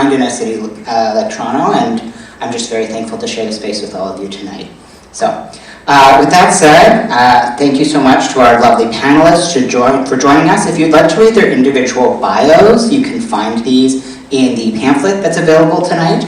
find in a city like Toronto, and I'm just very thankful to share the space with all of you tonight. So, with that said, thank you so much to our lovely panelists for joining us. If you'd like to read their individual bios, you can find these in the pamphlet that's available tonight.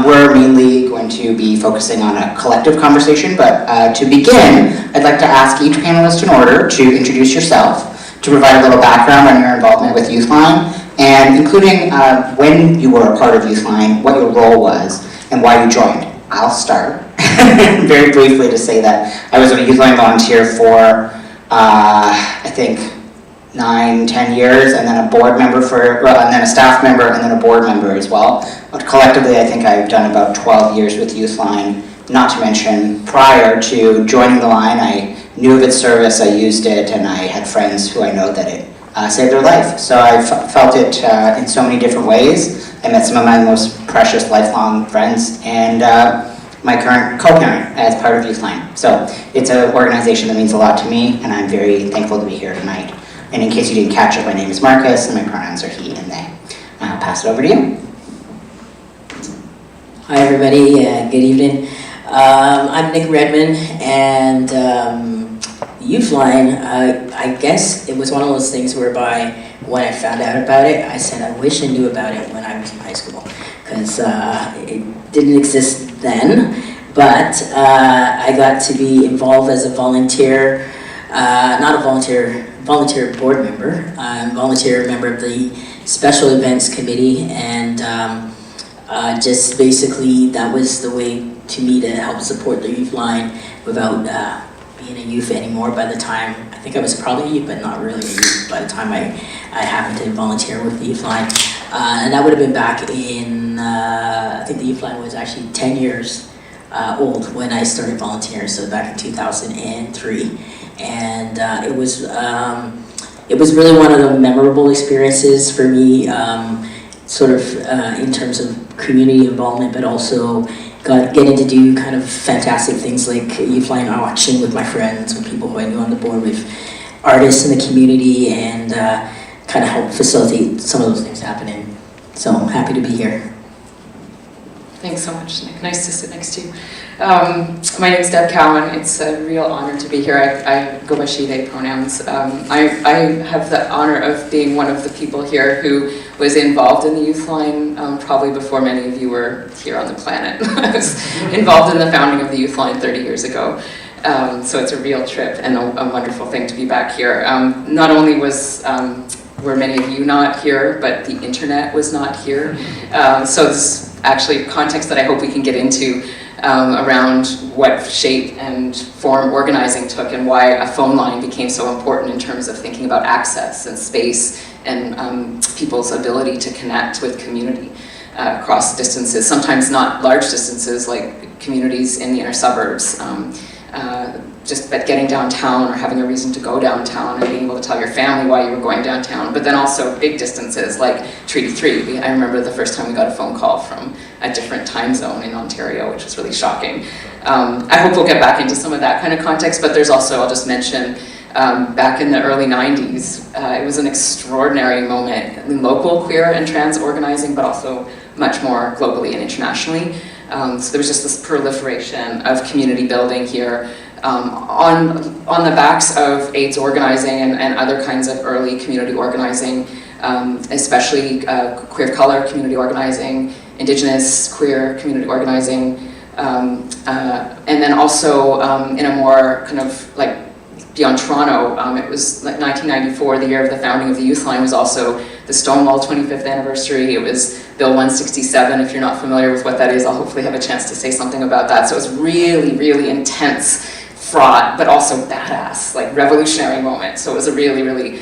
We're mainly going to be focusing on a collective conversation, but to begin, I'd like to ask each panelist in order to introduce yourself, to provide a little background on your involvement with YouthLine, and including when you were a part of YouthLine, what your role was, and why you joined. I'll start very briefly to say that I was a YouthLine volunteer for, I think, 9-10 years, and then a board member and then a staff member, and then a board member as well. But collectively, I think I've done about 12 years with YouthLine. Not to mention, prior to joining the line, I knew of its service, I used it, and I had friends who I know that it saved their life. So I've felt it in so many different ways. I met some of my most precious lifelong friends, and my current co-parent as part of YouthLine. So it's an organization that means a lot to me, and I'm very thankful to be here tonight. And in case you didn't catch it, my name is Markus, and my pronouns are he and they. I'll pass it over to you. Hi everybody, good evening. I'm Nick Redman, and YouthLine, I guess it was one of those things whereby when I found out about it, I said I wish I knew about it when I was in high school, because it didn't exist then, but I got to be involved as a volunteer, not a volunteer board member, volunteer member of the special events committee, and just basically that was the way to me to help support the YouthLine without being a youth anymore. By the time, I think I was probably a youth, but not really a youth by the time I happened to volunteer with the YouthLine. And that would have been back in, I think the YouthLine was actually 10 years old when I started volunteering, so back in 2003. And it was really one of the memorable experiences for me, sort of in terms of community involvement, but also getting to do kind of fantastic things like YouthLine auction with my friends, with people who I knew on the board, with artists in the community, and kind of help facilitate some of those things happening. So I'm happy to be here. Thanks so much, Nick. Nice to sit next to you. My name is Deb Cowen. It's a real honor to be here. I go by she, they pronouns. I have the honor of being one of the people here who was involved in the YouthLine probably before many of you were here on the planet. I was involved in the founding of the YouthLine 30 years ago. So it's a real trip and a wonderful thing to be back here. Not only were many of you not here, but the internet was not here. So this actually context that I hope we can get into around what shape and form organizing took and why a phone line became so important in terms of thinking about access and space and people's ability to connect with community across distances, sometimes not large distances like communities in the inner suburbs. But getting downtown or having a reason to go downtown and being able to tell your family why you were going downtown, but then also big distances like Treaty 3. I remember the first time we got a phone call from a different time zone in Ontario, which was really shocking. I hope we'll get back into some of that kind of context, but there's also, I'll just mention, back in the early 90s, it was an extraordinary moment in local queer and trans organizing, but also much more globally and internationally. So there was just this proliferation of community building here on the backs of AIDS organizing and other kinds of early community organizing, especially queer color community organizing, Indigenous queer community organizing, and then also in a more kind of like beyond Toronto, it was like 1994, the year of the founding of the YouthLine, was also the Stonewall 25th anniversary. It was Bill 167. If you're not familiar with what that is, I'll hopefully have a chance to say something about that. So it was really, really intense, fraught, but also badass, like revolutionary moment. So it was a really, really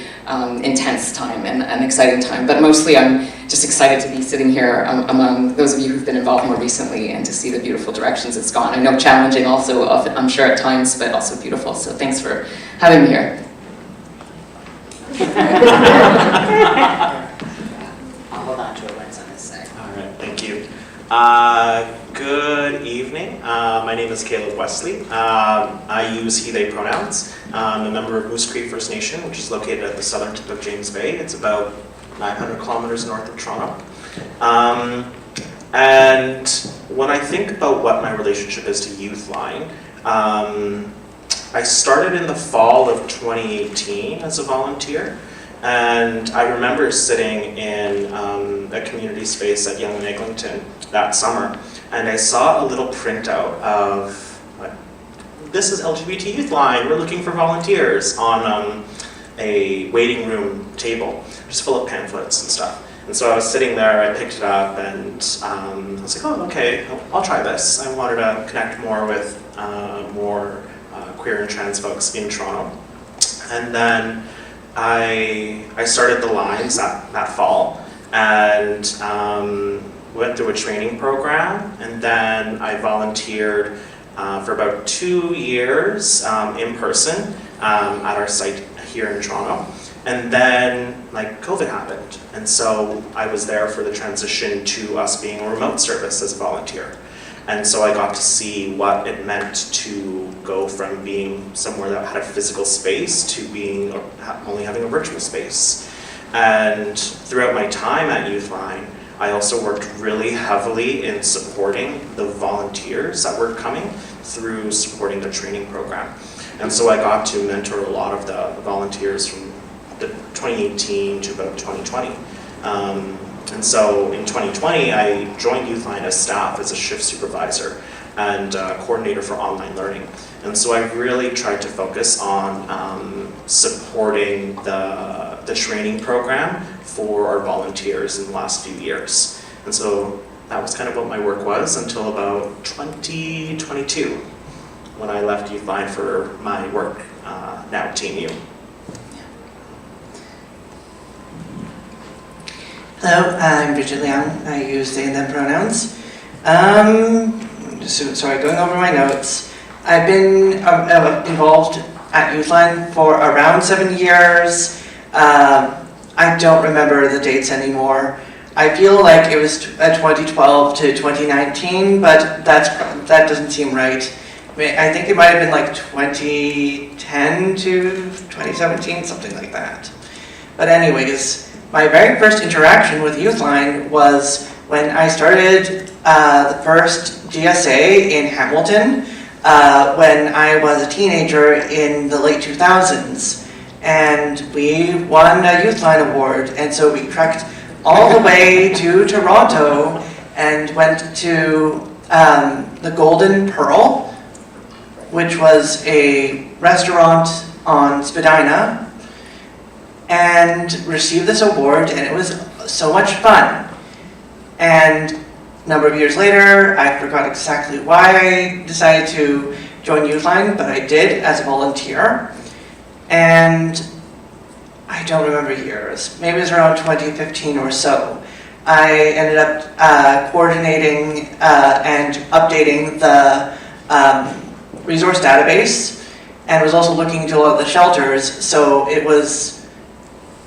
intense time and an exciting time. But mostly I'm just excited to be sitting here among those of you who've been involved more recently and to see the beautiful directions it's gone. I know challenging also, I'm sure at times, but also beautiful. So thanks for having me here. I'll hold on to it when it's on this side. All right, thank you. Good evening. My name is Wesley. I use he, they pronouns. I'm a member of Moose Creek First Nation, which is located at the southern tip of James Bay. It's about 900 kilometers north of Toronto. And when I think about what my relationship is to YouthLine, I started in the fall of 2018 as a volunteer, and I remember sitting in a community space at Young and Eglinton that summer, and I saw a little printout of, like, this is LGBT YouthLine, we're looking for volunteers, on a waiting room table, just full of pamphlets and stuff. And so I was sitting there, I picked it up, and I was like, oh, okay, I'll try this. I wanted to connect more with more queer and trans folks in Toronto. And then I started the lines that fall, and went through a training program, and then I volunteered for about 2 years in person at our site here in Toronto. And then, like, COVID happened, and so I was there for the transition to us being a remote service as a volunteer. And so I got to see what it meant to go from being somewhere that had a physical space to being only having a virtual space. And throughout my time at YouthLine, I also worked really heavily in supporting the volunteers that were coming through supporting the training program. And so I got to mentor a lot of the volunteers from 2018 to about 2020. And so in 2020, I joined YouthLine as staff as a shift supervisor and coordinator for online learning. And so I really tried to focus on supporting the training program for our volunteers in the last few years. And so that was kind of what my work was until about 2022, when I left YouthLine for my work now Team U. Hello, I'm Bridget Liang. I use they and them pronouns. Sorry, going over my notes. I've been involved at YouthLine for around 7 years. I don't remember the dates anymore. I feel like it was 2012 to 2019, but that doesn't seem right. I think it might have been like 2010 to 2017, something like that. But anyways, my very first interaction with YouthLine was when I started the first GSA in Hamilton when I was a teenager in the late 2000s. And we won a YouthLine award, and so we trekked all the way to Toronto and went to the Golden Pearl, which was a restaurant on Spadina, and received this award, and it was so much fun. And a number of years later, I forgot exactly why I decided to join YouthLine, but I did as a volunteer. And I don't remember years, maybe it was around 2015 or so. I ended up coordinating and updating the resource database, and was also looking into a lot of the shelters, so it was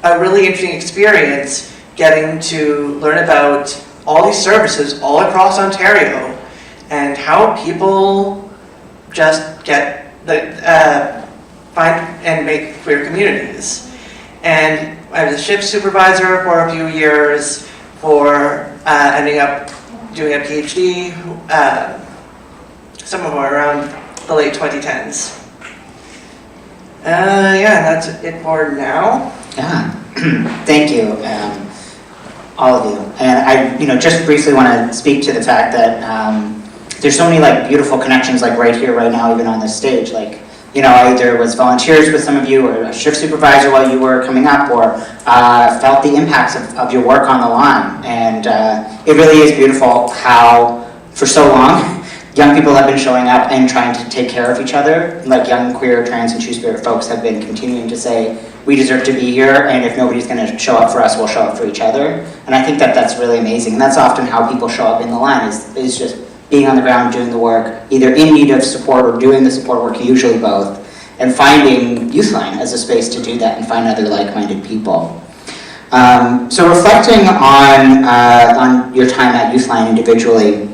a really interesting experience getting to learn about all these services all across Ontario and how people just get find and make queer communities. And I was a shift supervisor for a few years, for ending up doing a PhD, somewhere around the late 2010s. Yeah, that's it for now. Yeah, thank you, all of you. And I, just briefly want to speak to the fact that there's so many like beautiful connections, like right here, right now, even on this stage. Like, I either was volunteers with some of you, or a shift supervisor while you were coming up, or felt the impacts of your work on the line. And it really is beautiful how, for so long, young people have been showing up and trying to take care of each other. Like young queer, trans, and two-spirit folks have been continuing to say, we deserve to be here, and if nobody's going to show up for us, we'll show up for each other. And I think that that's really amazing. And that's often how people show up in the line, is just being on the ground, doing the work, either in need of support or doing the support work, usually both, and finding YouthLine as a space to do that and find other like-minded people. So reflecting on your time at YouthLine individually,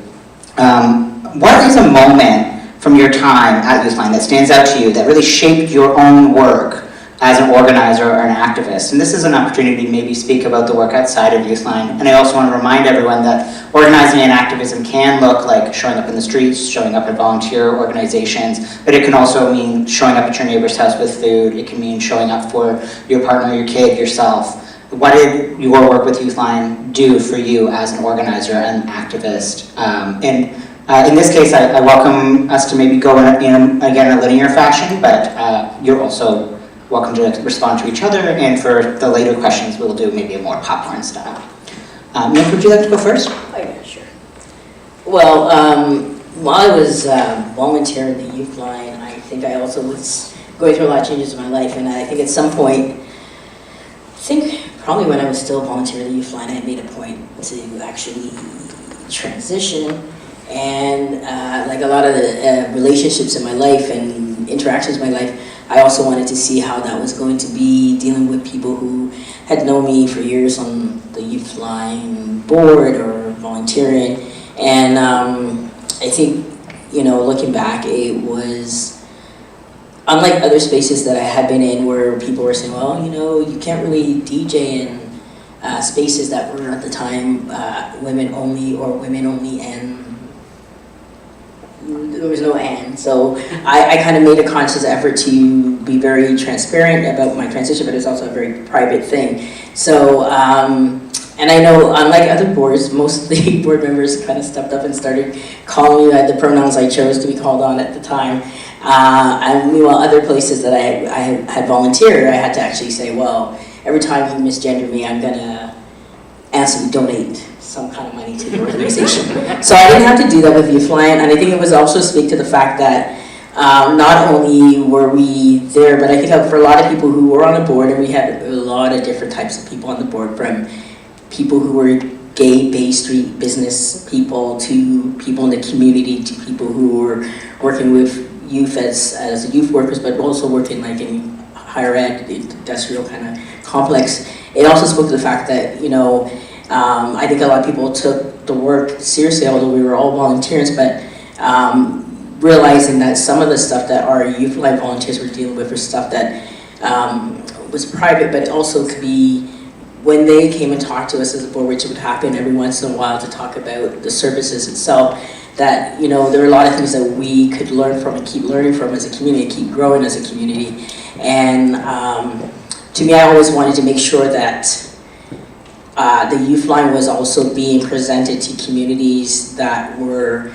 what is a moment from your time at YouthLine that stands out to you that really shaped your own work as an organizer or an activist. And this is an opportunity to maybe speak about the work outside of YouthLine. And I also want to remind everyone that organizing and activism can look like showing up in the streets, showing up at volunteer organizations, but it can also mean showing up at your neighbor's house with food. It can mean showing up for your partner, your kid, yourself. What did your work with YouthLine do for you as an organizer and activist? In this case, I welcome us to maybe go in again, a linear fashion, but you're also welcome to respond to each other, and for the later questions, we'll do maybe a more popcorn style. Nick, would you like to go first? Oh yeah, sure. Well, while I was volunteering at the YouthLine, I think I also was going through a lot of changes in my life, and I think at some point, probably when I was still volunteering at the YouthLine, I had made a point to actually transition, and like a lot of the relationships in my life and interactions in my life, I also wanted to see how that was going to be dealing with people who had known me for years on the YouthLine board or volunteering. And I think, looking back, it was unlike other spaces that I had been in where people were saying, well, you can't really DJ in spaces that were at the time women only or women only, and there was no and. So I kind of made a conscious effort to be very transparent about my transition, but it's also a very private thing. So, and I know unlike other boards, most of the board members kind of stepped up and started calling me the pronouns I chose to be called on at the time. And meanwhile, other places that I had volunteered, I had to actually say, well, every time you misgender me, I'm gonna donate some kind of money to the organization. So I didn't have to do that with YouthLine, and I think it was also speak to the fact that not only were we there, but I think for a lot of people who were on the board, and we had a lot of different types of people on the board, from people who were gay Bay Street business people, to people in the community, to people who were working with youth as youth workers, but also working like in higher ed, industrial kind of complex. It also spoke to the fact that, I think a lot of people took the work seriously, although we were all volunteers, but realizing that some of the stuff that our YouthLine volunteers were dealing with was stuff that was private, but also could be, when they came and talked to us as a board, which would happen every once in a while to talk about the services itself, that there were a lot of things that we could learn from and keep learning from as a community, keep growing as a community. And to me, I always wanted to make sure that the YouthLine was also being presented to communities that were,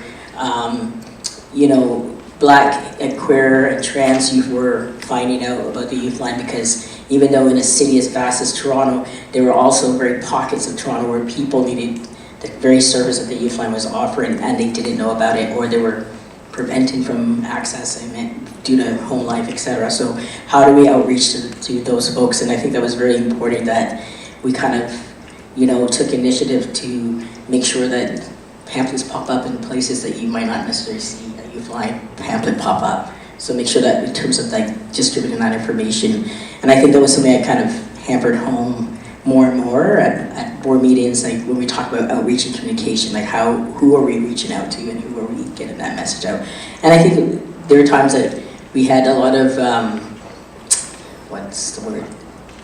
Black and queer and trans youth were finding out about the YouthLine, because even though in a city as vast as Toronto, there were also very pockets of Toronto where people needed the very service that the YouthLine was offering, and they didn't know about it, or they were preventing from accessing it due to home life, etc. So how do we outreach to those folks? And I think that was very important that we kind of, took initiative to make sure that pamphlets pop up in places that you might not necessarily see a YouthLine pamphlet pop up. So make sure that in terms of like distributing that information. And I think that was something I kind of hammered home more and more at board meetings, like when we talk about outreach and communication, like who are we reaching out to and who are we getting that message out. And I think there were times that we had a lot of,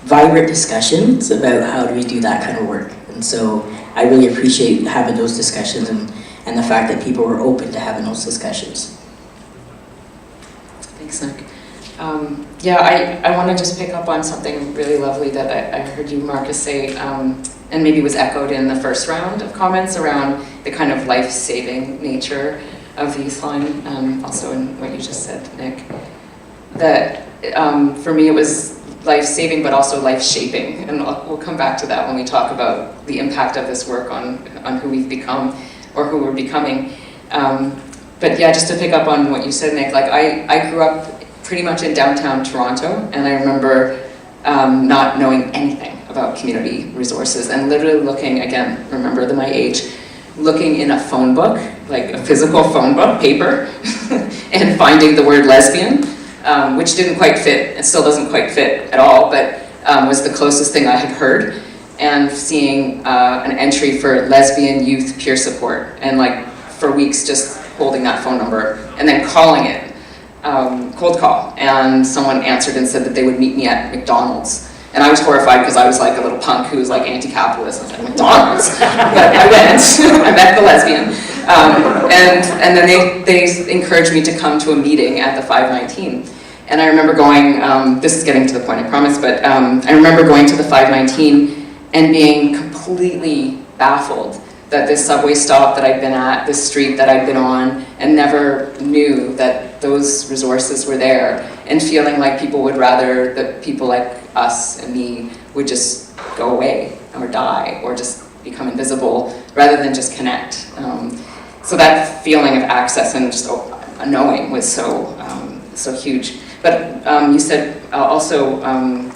vibrant discussions about how do we do that kind of work. And so I really appreciate having those discussions and the fact that people were open to having those discussions. Thanks, Nick. I want to just pick up on something really lovely that I heard you, Markus, say, and maybe was echoed in the first round of comments around the kind of life-saving nature of the YouthLine, also in what you just said, Nick. That for me it was life-saving, but also life-shaping, and we'll come back to that when we talk about the impact of this work on who we've become or who we're becoming. But yeah, just to pick up on what you said, Nick, like I grew up pretty much in downtown Toronto, and I remember not knowing anything about community resources, and literally looking, again, remember my age, looking in a phone book, like a physical phone book, paper, and finding the word lesbian, which didn't quite fit, it still doesn't quite fit at all, but was the closest thing I had heard, and seeing an entry for lesbian youth peer support, and like for weeks just holding that phone number, and then calling it, cold call, and someone answered and said that they would meet me at McDonald's. And I was horrified because I was like a little punk who was like anti-capitalist. I was like, McDonald's? But I went, I met the lesbian. And then they encouraged me to come to a meeting at the 519. And I remember going, this is getting to the point, I promise, but I remember going to the 519 and being completely baffled that this subway stop that I'd been at, this street that I'd been on, and never knew that those resources were there, and feeling like people would rather that people like us and me would just go away or die or just become invisible rather than just connect. So that feeling of access and just knowing was so huge. But you said also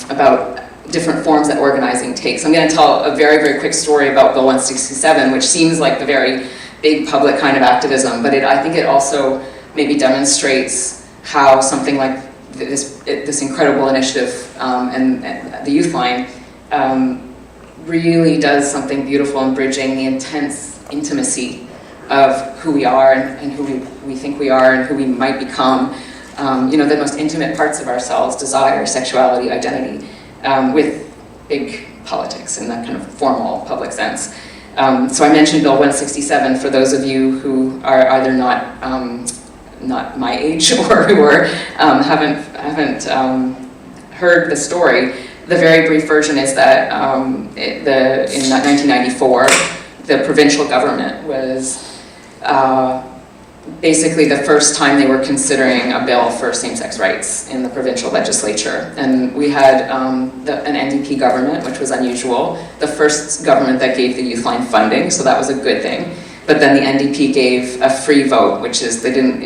about different forms that organizing takes. I'm going to tell a very, very quick story about Bill 167, which seems like the very big public kind of activism, but I think it also maybe demonstrates how something like this incredible initiative and the YouthLine really does something beautiful in bridging the intense intimacy of who we are and who we think we are and who we might become. The most intimate parts of ourselves, desire, sexuality, identity, with big politics in that kind of formal public sense. So I mentioned Bill 167 for those of you who are either not my age or who haven't heard the story. The very brief version is that in 1994, the provincial government was basically the first time they were considering a bill for same-sex rights in the provincial legislature. And we had an NDP government, which was unusual, the first government that gave the YouthLine funding, so that was a good thing. But then the NDP gave a free vote, which is they didn't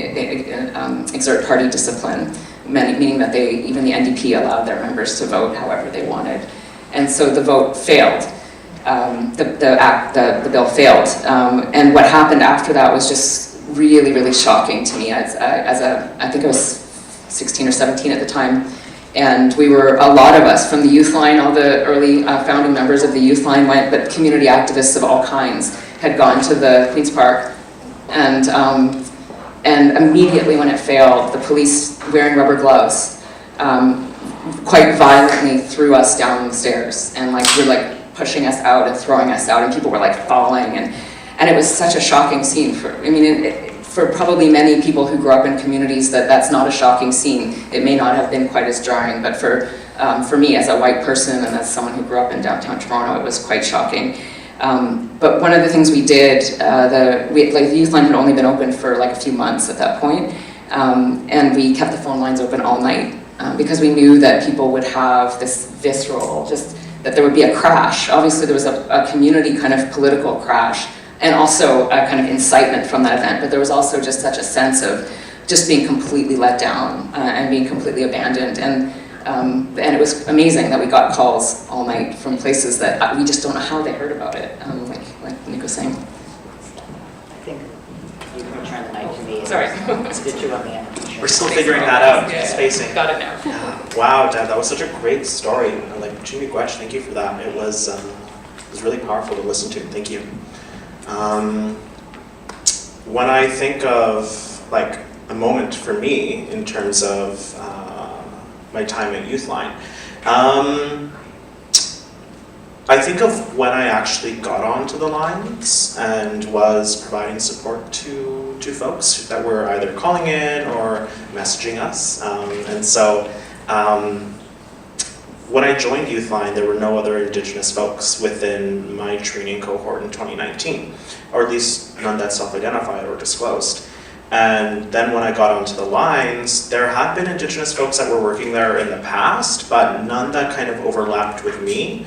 exert party discipline, meaning that even the NDP allowed their members to vote however they wanted. And so the vote failed. The bill failed. And what happened after that was just really, really shocking to me I think I was 16 or 17 at the time. And we were, a lot of us from the YouthLine, all the early founding members of the YouthLine went, but community activists of all kinds had gone to the Queen's Park, and immediately when it failed, the police, wearing rubber gloves, quite violently threw us down the stairs, and were pushing us out and throwing us out, and people were falling, and it was such a shocking scene for probably many people who grew up in communities that's not a shocking scene. It may not have been quite as jarring, but for me as a white person and as someone who grew up in downtown Toronto, it was quite shocking. But one of the things we did, the YouthLine had only been open for a few months at that point, and we kept the phone lines open all night because we knew that people would have this visceral, just that there would be a crash. Obviously there was a community kind of political crash and also a kind of incitement from that event, but there was also just such a sense of just being completely let down and being completely abandoned. And it was amazing that we got calls all night from places that we just don't know how they heard about it, like Nick was saying. I think you can return the mic to me. Sorry. It's good to on the end. We're still figuring that out, Yeah, spacing. Got it now. Wow, Dad, that was such a great story. Jimmy Gwetch, thank you for that. It was really powerful to listen to. Thank you. When I think of a moment for me in terms of my time at YouthLine, I think of when I actually got onto the lines and was providing support to folks that were either calling in or messaging us. And so when I joined YouthLine, there were no other Indigenous folks within my training cohort in 2019, or at least none that self-identified or disclosed. And then when I got onto the lines, there had been Indigenous folks that were working there in the past, but none that kind of overlapped with me.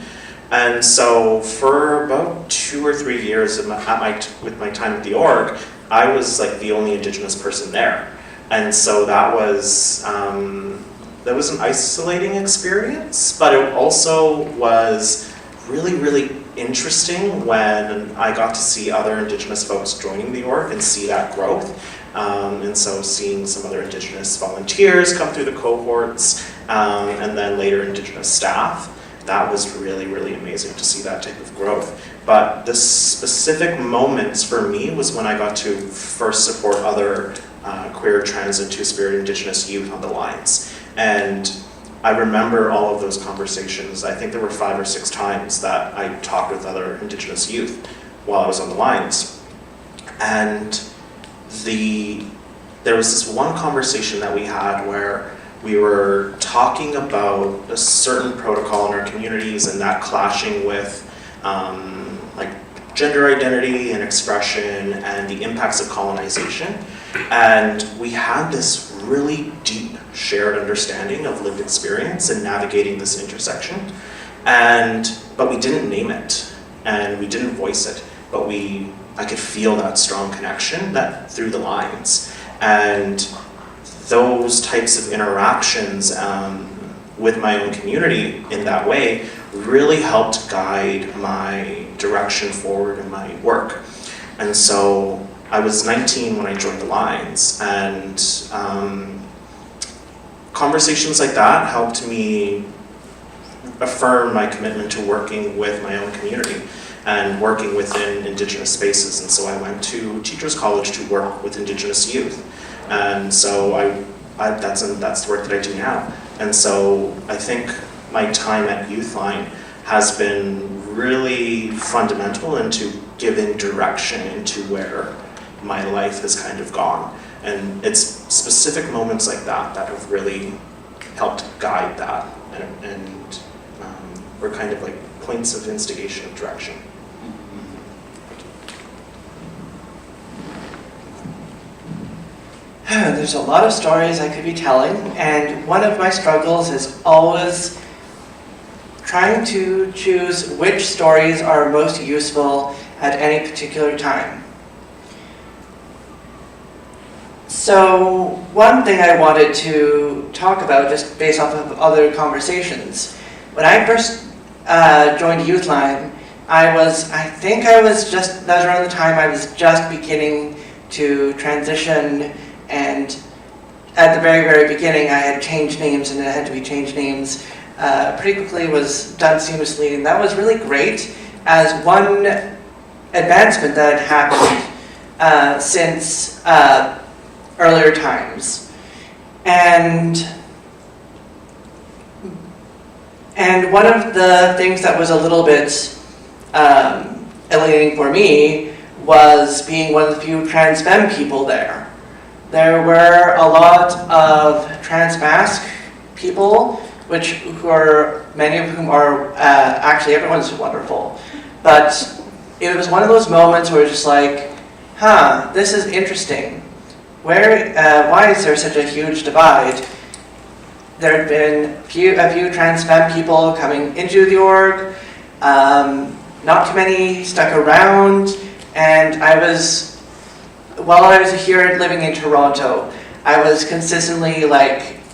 And so for about 2 or 3 years with my time at the org, I was the only Indigenous person there. And so that was an isolating experience, but it also was really, really interesting when I got to see other Indigenous folks joining the org and see that growth. And so seeing some other Indigenous volunteers come through the cohorts, and then later Indigenous staff, that was really, really amazing to see that type of growth. But the specific moments for me was when I got to first support other queer, trans, and two-spirit Indigenous youth on the lines. And I remember all of those conversations. I think there were 5 or 6 times that I talked with other Indigenous youth while I was on the lines. And there was this one conversation that we had where we were talking about a certain protocol in our communities and that clashing with like gender identity and expression and the impacts of colonization. And we had this really deep shared understanding of lived experience and navigating this intersection. But we didn't name it and we didn't voice it, but I could feel that strong connection that through the lines. And those types of interactions with my own community in that way really helped guide my direction forward in my work. And so I was 19 when I joined the lines, and conversations like that helped me affirm my commitment to working with my own community and working within Indigenous spaces. And so I went to Teachers College to work with Indigenous youth. And so that's the work that I do now. And so I think my time at YouthLine has been really fundamental into giving direction into where my life has kind of gone. And it's specific moments like that that have really helped guide that and were kind of like points of instigation of direction. There's a lot of stories I could be telling, and one of my struggles is always trying to choose which stories are most useful at any particular time. So one thing I wanted to talk about, just based off of other conversations, when I first joined YouthLine, that was around the time I was just beginning to transition. And at the very, very beginning, I had changed names, and it had to be changed names pretty quickly. It was done seamlessly, and that was really great as one advancement that had happened since earlier times. And one of the things that was a little bit alienating for me was being one of the few trans femme people there. There were a lot of trans-masc people, many of whom are, actually everyone's wonderful. But it was one of those moments where it's just like, this is interesting. Why is there such a huge divide? There have been a few trans femme people coming into the org, not too many stuck around, and while I was here living in Toronto, I was consistently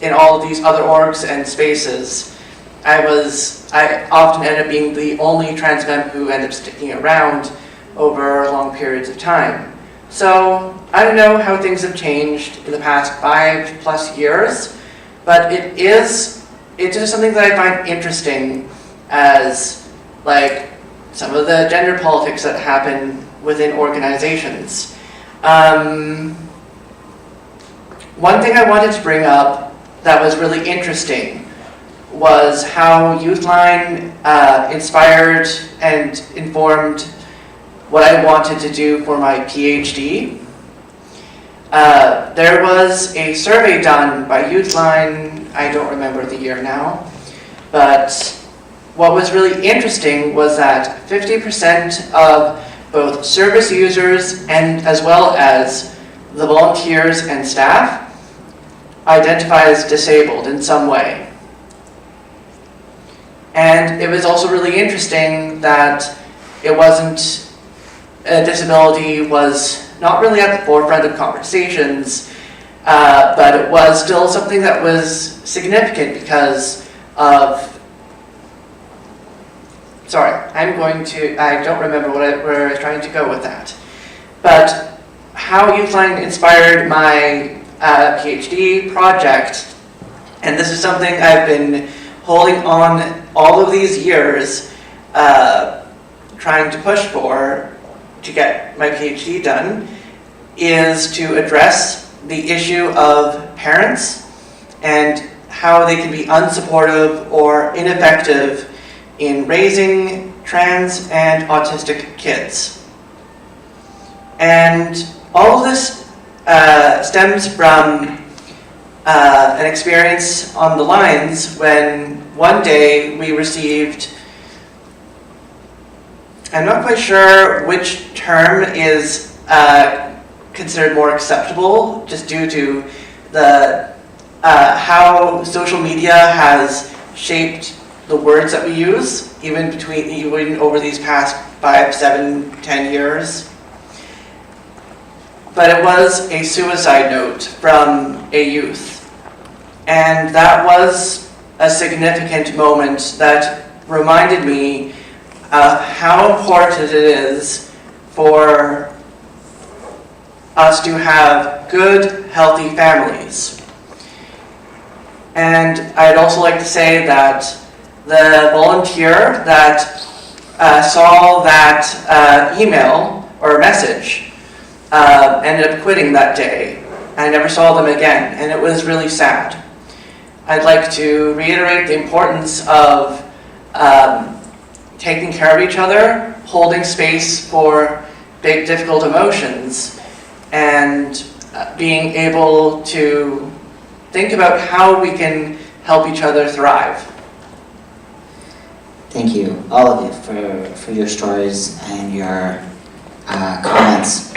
in all of these other orgs and spaces. I often ended up being the only trans femme who ended up sticking around over long periods of time. So I don't know how things have changed in the past 5+ years, but it's just something that I find interesting as some of the gender politics that happen within organizations. One thing I wanted to bring up that was really interesting was how YouthLine inspired and informed what I wanted to do for my PhD. There was a survey done by YouthLine, I don't remember the year now, but what was really interesting was that 50% of both service users and as well as the volunteers and staff identify as disabled in some way. And it was also really interesting that disability was not really at the forefront of conversations, but it was still something that was significant because of I don't remember where I was trying to go with that. But how YouthLine inspired my PhD project, and this is something I've been holding on all of these years, trying to push for to get my PhD done, is to address the issue of parents and how they can be unsupportive or ineffective in raising trans and autistic kids. And all of this stems from an experience on the lines when one day we received, I'm not quite sure which term is considered more acceptable, just due to the how social media has shaped the words that we use, even over these past 5, 7, 10 years. But it was a suicide note from a youth. And that was a significant moment that reminded me of how important it is for us to have good, healthy families. And I'd also like to say that the volunteer that saw that email or message ended up quitting that day. I never saw them again, and it was really sad. I'd like to reiterate the importance of taking care of each other, holding space for big, difficult emotions, and being able to think about how we can help each other thrive. Thank you, all of you, for your stories and your comments.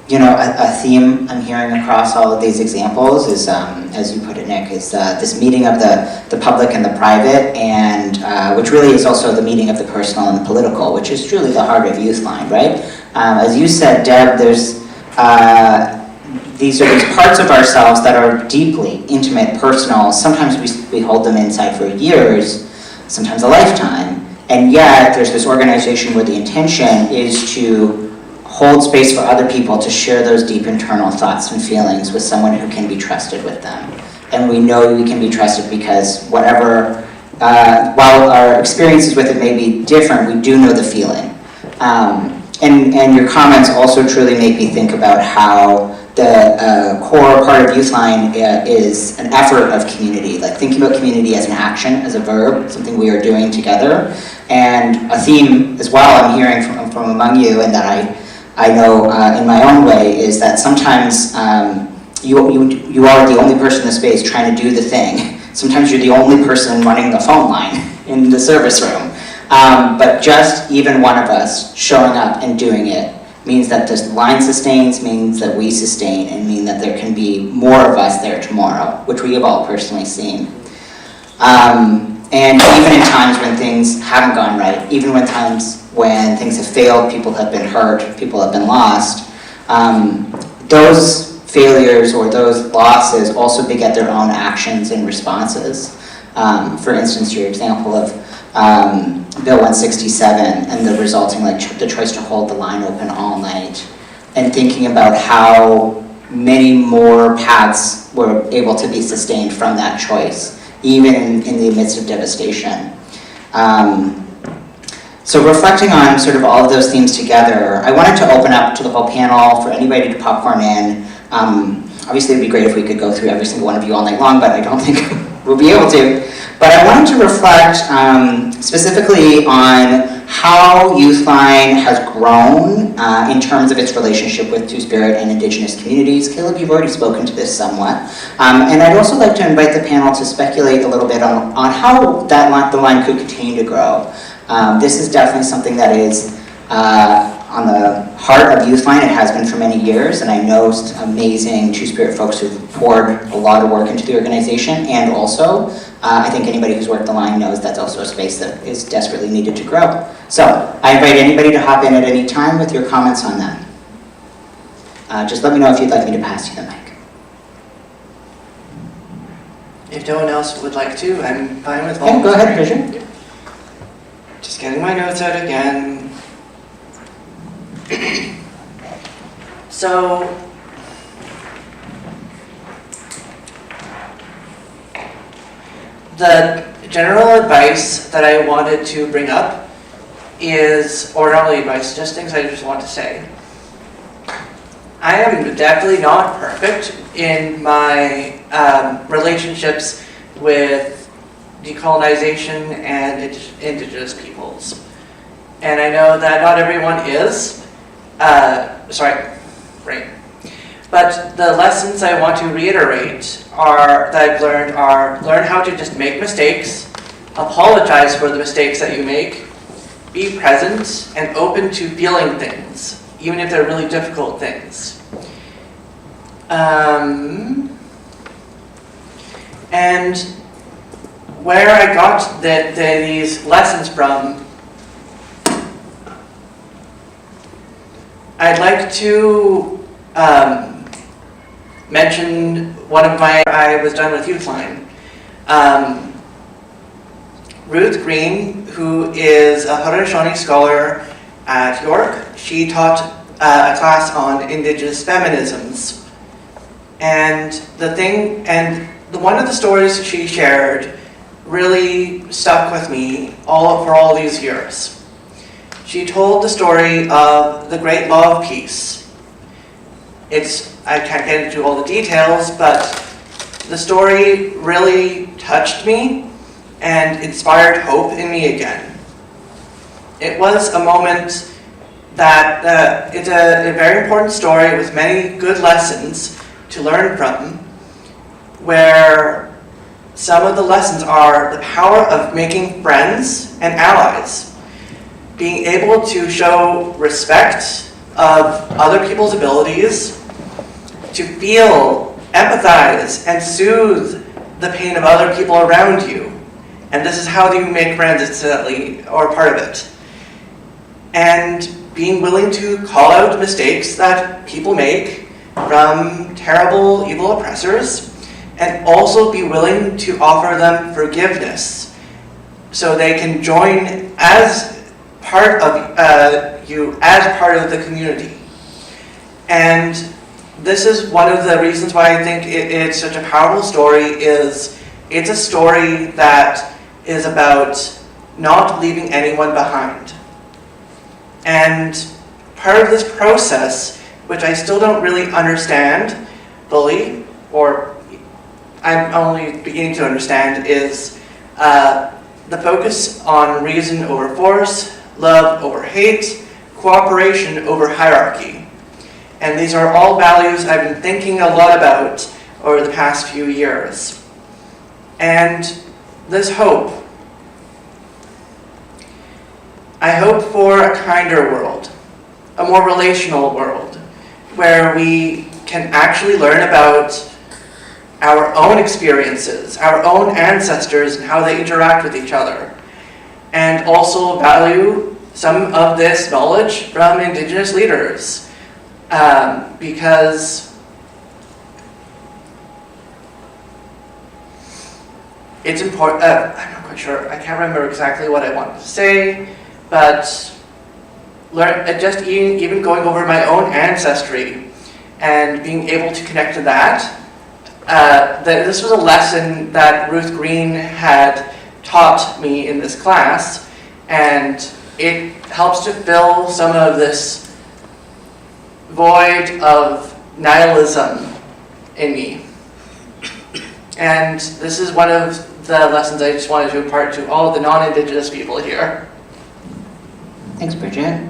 You know, a theme I'm hearing across all of these examples is, as you put it, Nick, is this meeting of the public and the private, and which really is also the meeting of the personal and the political, which is truly the heart of YouthLine, right? As you said, Deb, there's these are these parts of ourselves that are deeply intimate, personal. Sometimes we hold them inside for years, sometimes a lifetime, and yet there's this organization where the intention is to hold space for other people to share those deep internal thoughts and feelings with someone who can be trusted with them. And we know we can be trusted because whatever, while our experiences with it may be different, we do know the feeling. And your comments also truly make me think about how the core part of YouthLine is an effort of community, like thinking about community as an action, as a verb, something we are doing together. And a theme as well I'm hearing from among you, and that I know in my own way, is that sometimes you are the only person in the space trying to do the thing. Sometimes you're the only person running the phone line in the service room. But just even one of us showing up and doing it means that this line sustains, means that we sustain, and mean that there can be more of us there tomorrow, which we have all personally seen. And even in times when things haven't gone right, even when times when things have failed, people have been hurt, people have been lost, those failures or those losses also beget their own actions and responses. For instance, your example of Bill 167 and the resulting, the choice to hold the line open all night, and thinking about how many more paths were able to be sustained from that choice, even in the midst of devastation. So reflecting on sort of all of those themes together, I wanted to open up to the whole panel for anybody to popcorn in. Obviously, it'd be great if we could go through every single one of you all night long, but I don't think we'll be able to. But I wanted to reflect specifically on how YouthLine has grown in terms of its relationship with Two-Spirit and Indigenous communities. Caleb, you've already spoken to this somewhat. And I'd also like to invite the panel to speculate a little bit on how the line could continue to grow. This is definitely something that is on the heart of YouthLine. It has been for many years, and I know amazing Two-Spirit folks who've poured a lot of work into the organization, and also I think anybody who's worked the line knows that's also a space that is desperately needed to grow. So I invite anybody to hop in at any time with your comments on that. Just let me know if you'd like me to pass you the mic. If no one else would like to, I'm fine with Yeah, go ahead, Bridget. Just getting my notes out again. So, the general advice that I wanted to bring up is, or not only advice, just things I just want to say. I am definitely not perfect in my relationships with decolonization and Indigenous peoples. And I know that not everyone is. But the lessons I want to reiterate that I've learned are learn how to just make mistakes, apologize for the mistakes that you make, be present and open to feeling things, even if they're really difficult things. And where I got these lessons from, I'd like to mention I was done with YouthLine. Ruth Green, who is a Haudenosaunee scholar at York, she taught a class on Indigenous feminisms. And one of the stories she shared really stuck with me for all these years. She told the story of the Great Law of Peace. I can't get into all the details, but the story really touched me and inspired hope in me again. It was a moment that it's a very important story with many good lessons to learn from, where some of the lessons are the power of making friends and allies, being able to show respect of other people's abilities, to feel, empathize, and soothe the pain of other people around you. And this is how you make friends, incidentally, or part of it. And being willing to call out mistakes that people make from terrible, evil oppressors, and also be willing to offer them forgiveness so they can join as part of the community. And this is one of the reasons why I think it's such a powerful story. It's a story that is about not leaving anyone behind. And part of this process, which I still don't really understand fully, or I'm only beginning to understand, is the focus on reason over force, love over hate, cooperation over hierarchy. And these are all values I've been thinking a lot about over the past few years. And this hope. I hope for a kinder world, a more relational world, where we can actually learn about our own experiences, our own ancestors, and how they interact with each other. And also value some of this knowledge from Indigenous leaders. Because it's important. I'm not quite sure. I can't remember exactly what I wanted to say, but even going over my own ancestry and being able to connect to that. This was a lesson that Ruth Green had taught me in this class, and it helps to fill some of this void of nihilism in me. And this is one of the lessons I just wanted to impart to all the non-Indigenous people here. Thanks, Bridget.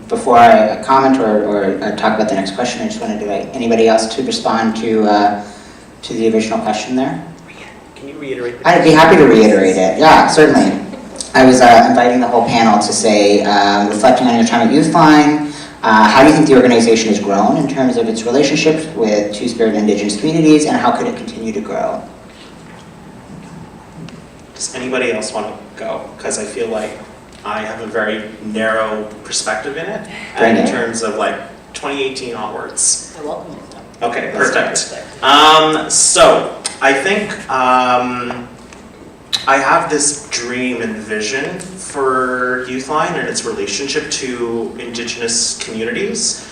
Before I comment or talk about the next question, I just want to invite anybody else to respond to the original question there. Can you reiterate the I'd be happy to reiterate it. Yeah, certainly. I was inviting the whole panel to say, reflecting on your time at YouthLine, how do you think the organization has grown in terms of its relationships with Two-Spirit Indigenous communities, and how could it continue to grow? Does anybody else want to go? Because I feel like I have a very narrow perspective in it, and in terms of like 2018 onwards. You're welcome. Okay, perfect. So I think I have this dream and vision for YouthLine and its relationship to Indigenous communities,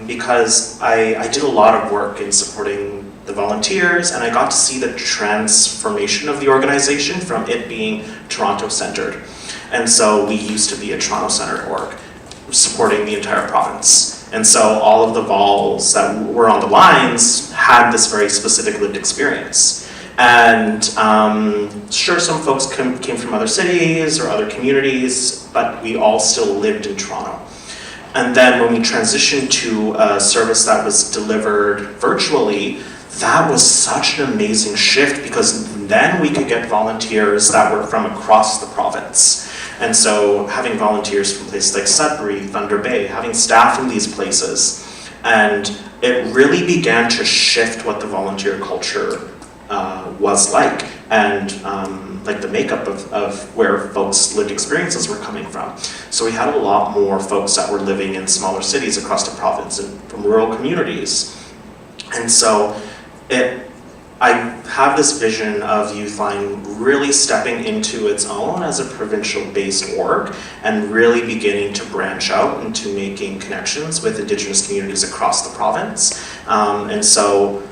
because I did a lot of work in supporting the volunteers, and I got to see the transformation of the organization from it being Toronto-centered. And so we used to be a Toronto-centered org. supporting the entire province. And so all of the vols that were on the lines had this very specific lived experience. And sure, some folks came from other cities or other communities, but we all still lived in Toronto. And then when we transitioned to a service that was delivered virtually, that was such an amazing shift, because then we could get volunteers that were from across the province. And so having volunteers from places like Sudbury, Thunder Bay, having staff in these places, and it really began to shift what the volunteer culture was like, and like the makeup of where folks' lived experiences were coming from. So we had a lot more folks that were living in smaller cities across the province and from rural communities. And so I have this vision of YouthLine really stepping into its own as a provincial-based org and really beginning to branch out into making connections with Indigenous communities across the province. And so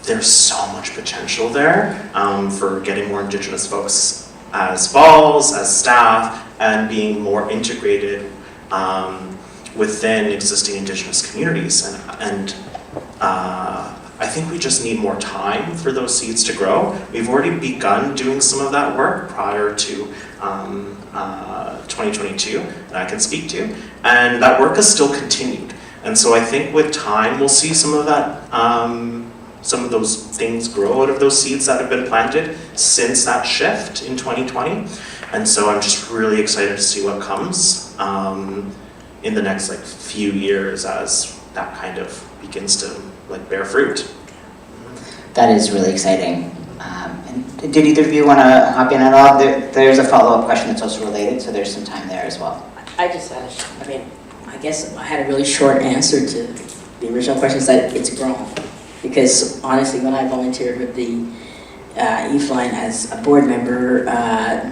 there's so much potential there for getting more Indigenous folks as vols, as staff, and being more integrated within existing Indigenous communities. And I think we just need more time for those seeds to grow. We've already begun doing some of that work prior to 2022 that I can speak to, and that work has still continued. And so I think with time we'll see some of that, some of those things grow out of those seeds that have been planted since that shift in 2020. And so I'm just really excited to see what comes in the next few years as that kind of begins to bear fruit. That is really exciting. And did either of you want to hop in at all? There's a follow-up question that's also related, so there's some time there as well. I just had I guess I had a really short answer to the original question, is that it's grown. Because honestly, when I volunteered with the YouthLine as a board member,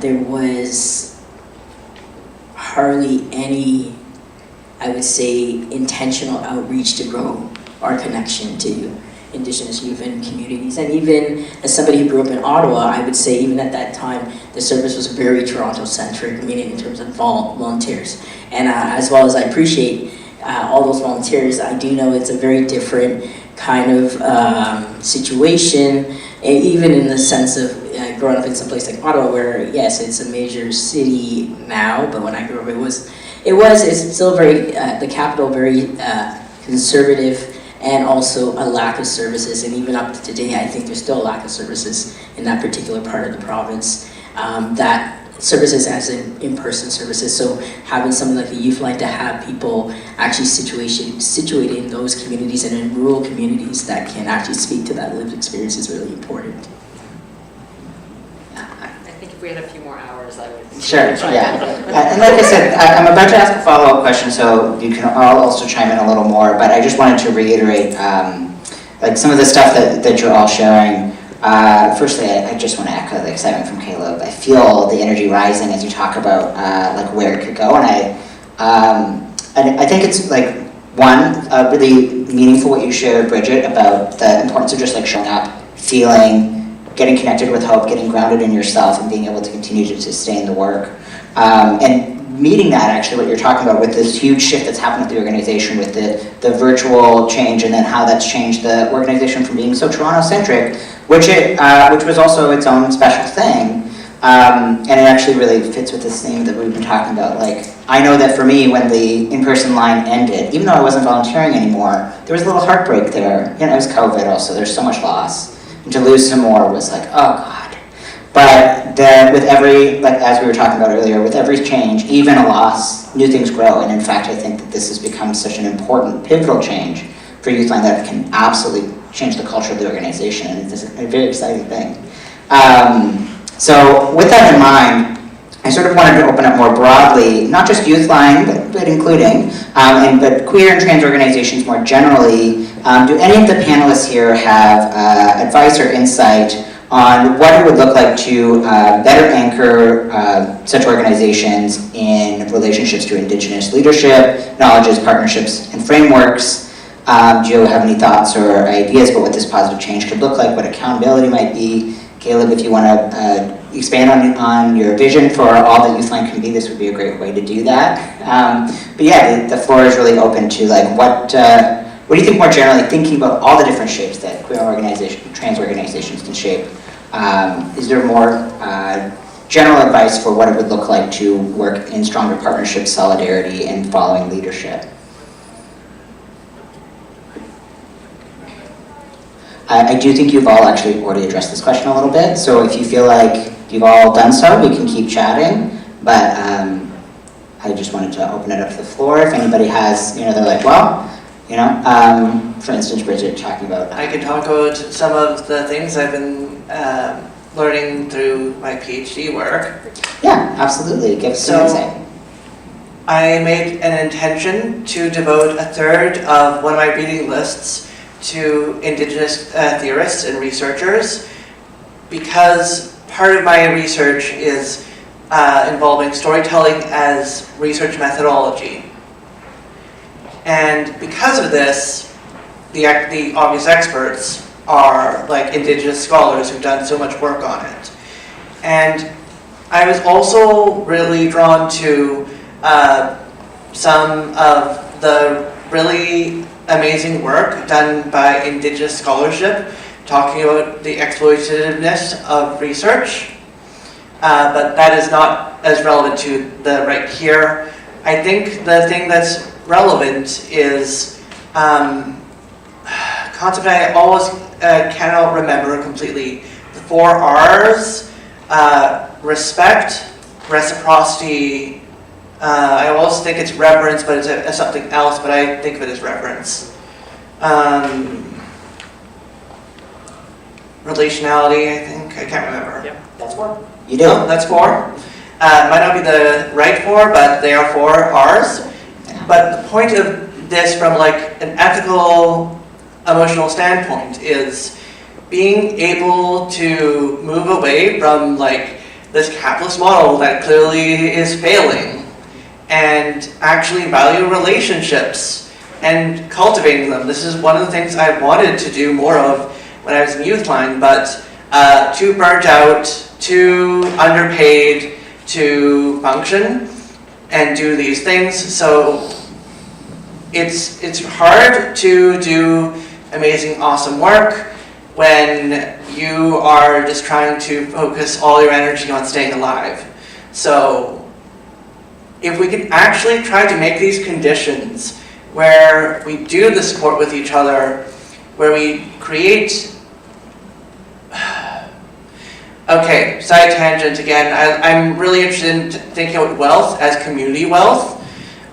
there was hardly any, I would say, intentional outreach to grow our connection to Indigenous youth and communities. And even as somebody who grew up in Ottawa, I would say even at that time, the service was very Toronto-centric, meaning in terms of volunteers. And as well as I appreciate all those volunteers, I do know it's a very different kind of situation, even in the sense of growing up in some place like Ottawa, where yes, it's a major city now, but when I grew up, it's still very, the capital, very conservative, and also a lack of services. And even up to today, I think there's still a lack of services in that particular part of the province. That services as in-person services. So having something like the YouthLine to have people actually situated in those communities and in rural communities that can actually speak to that lived experience is really important. I think if we had a few more hours, I would. Sure, yeah. And like I said, I'm about to ask a follow-up question, so you can all also chime in a little more, but I just wanted to reiterate some of the stuff that you're all sharing. Firstly, I just want to echo the excitement from Caleb. I feel the energy rising as you talk about where it could go, and I think it's really meaningful what you shared, Bridget, about the importance of just showing up, feeling, getting connected with hope, getting grounded in yourself, and being able to continue to sustain the work. And meeting that, actually, what you're talking about with this huge shift that's happened with the organization, with the virtual change, and then how that's changed the organization from being so Toronto-centric, which was also its own special thing. And it actually really fits with this theme that we've been talking about. I know that for me, when the in-person line ended, even though I wasn't volunteering anymore, there was a little heartbreak there. It was COVID also, there's so much loss. And to lose some more was oh God. But then with every, as we were talking about earlier, with every change, even a loss, new things grow. And in fact, I think that this has become such an important, pivotal change for YouthLine that it can absolutely change the culture of the organization. And it's a very exciting thing. So with that in mind, I sort of wanted to open up more broadly, not just YouthLine, but including, but queer and trans organizations more generally. Do any of the panelists here have advice or insight on what it would look like to better anchor such organizations in relationships to Indigenous leadership, knowledges, partnerships, and frameworks? Do you have any thoughts or ideas about what this positive change could look like, what accountability might be? Caleb, if you want to expand on your vision for all that YouthLine can be, this would be a great way to do that. But yeah, the floor is really open to like what do you think more generally, thinking about all the different shapes that queer organizations, trans organizations can shape? Is there more general advice for what it would look like to work in stronger partnerships, solidarity, and following leadership? I do think you've all actually already addressed this question a little bit, so if you feel like you've all done so, we can keep chatting, but I just wanted to open it up to the floor. If anybody has, they're like, well, for instance, Bridget talking about... I could talk about some of the things I've been learning through my PhD work. Yeah, absolutely. Give us some insight. I made an intention to devote a third of one of my reading lists to Indigenous theorists and researchers, because part of my research is involving storytelling as research methodology. And because of this, the obvious experts are like Indigenous scholars who've done so much work on it. And I was also really drawn to some of the really amazing work done by Indigenous scholarship, talking about the exploitativeness of research, but that is not as relevant to the right here. I think the thing that's relevant is concept I always cannot remember completely. The 4 R's, respect, reciprocity, I always think it's reverence, but it's something else, but I think of it as reverence. Relationality, I think, I can't remember. Yep, that's 4. You do? No, that's 4. Might not be the right 4, but they are 4 R's. But the point of this from like an ethical, emotional standpoint is being able to move away from like this capitalist model that clearly is failing and actually value relationships and cultivating them. This is one of the things I wanted to do more of when I was in YouthLine, but too burnt out, too underpaid to function and do these things. So it's hard to do amazing, awesome work when you are just trying to focus all your energy on staying alive. So if we can actually try to make these conditions where we do the support with each other, where we create... Okay, side tangent again. I'm really interested in thinking about wealth as community wealth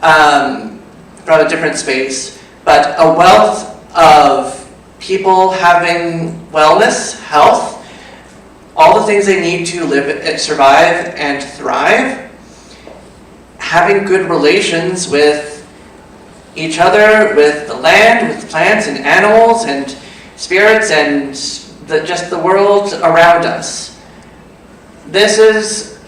from a different space, but a wealth of people having wellness, health, all the things they need to live and survive and thrive, having good relations with each other, with the land, with plants and animals and spirits and just the world around us. This is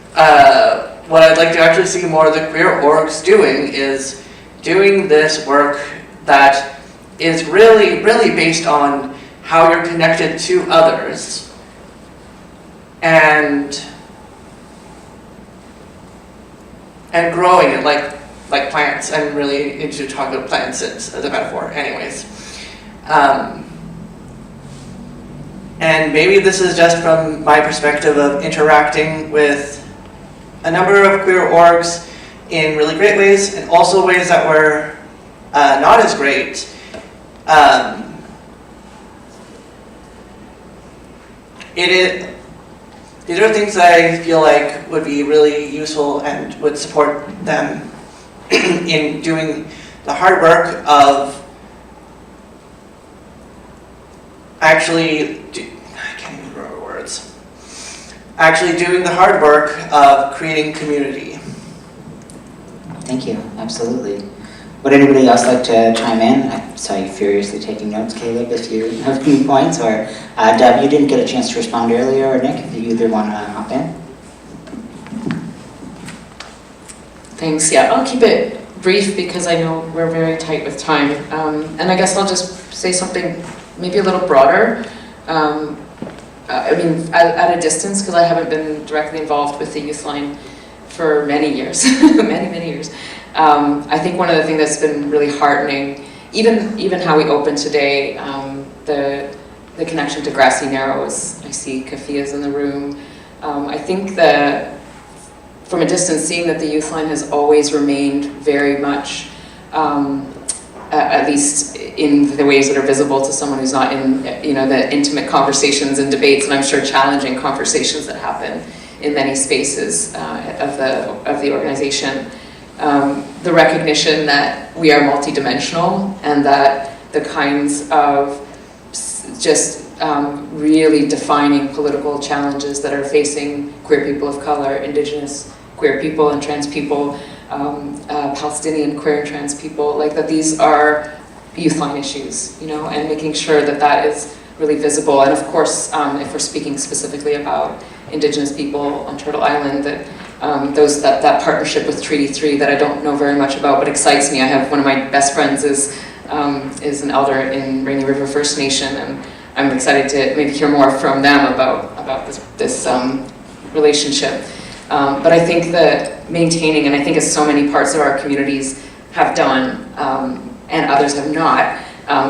what I'd like to actually see more of the queer orgs doing, is doing this work that is really, really based on how you're connected to others and growing it like plants. I'm really into talking about plants as a metaphor anyways. And maybe this is just from my perspective of interacting with a number of queer orgs in really great ways, and also ways that were not as great. These are things that I feel like would be really useful and would support them in doing the hard work of actually doing the hard work of creating community. Thank you, absolutely. Would anybody else like to chime in? I saw you furiously taking notes, Caleb, if you have any points, or Deb, you didn't get a chance to respond earlier, or Nick, if you either want to hop in. Thanks, yeah, I'll keep it brief because I know we're very tight with time. And I guess I'll just say something maybe a little broader. I mean, at a distance, because I haven't been directly involved with the YouthLine for many years, many years. I think one of the things that's been really heartening, even how we opened today, the connection to Grassy Narrows. I see Kafia's in the room. I think that from a distance, seeing that the YouthLine has always remained very much, at least in the ways that are visible to someone who's not in, the intimate conversations and debates, and I'm sure challenging conversations that happen in many spaces of the organization. The recognition that we are multidimensional and that the kinds of just really defining political challenges that are facing queer people of color, Indigenous queer people and trans people, Palestinian queer and trans people, like that these are YouthLine issues, and making sure that that is really visible. And of course, if we're speaking specifically about Indigenous people on Turtle Island, that partnership with Treaty 3 that I don't know very much about but excites me. I have one of my best friends is an elder in Rainy River First Nation, and I'm excited to maybe hear more from them about this relationship. But I think that maintaining, and I think as so many parts of our communities have done, and others have not,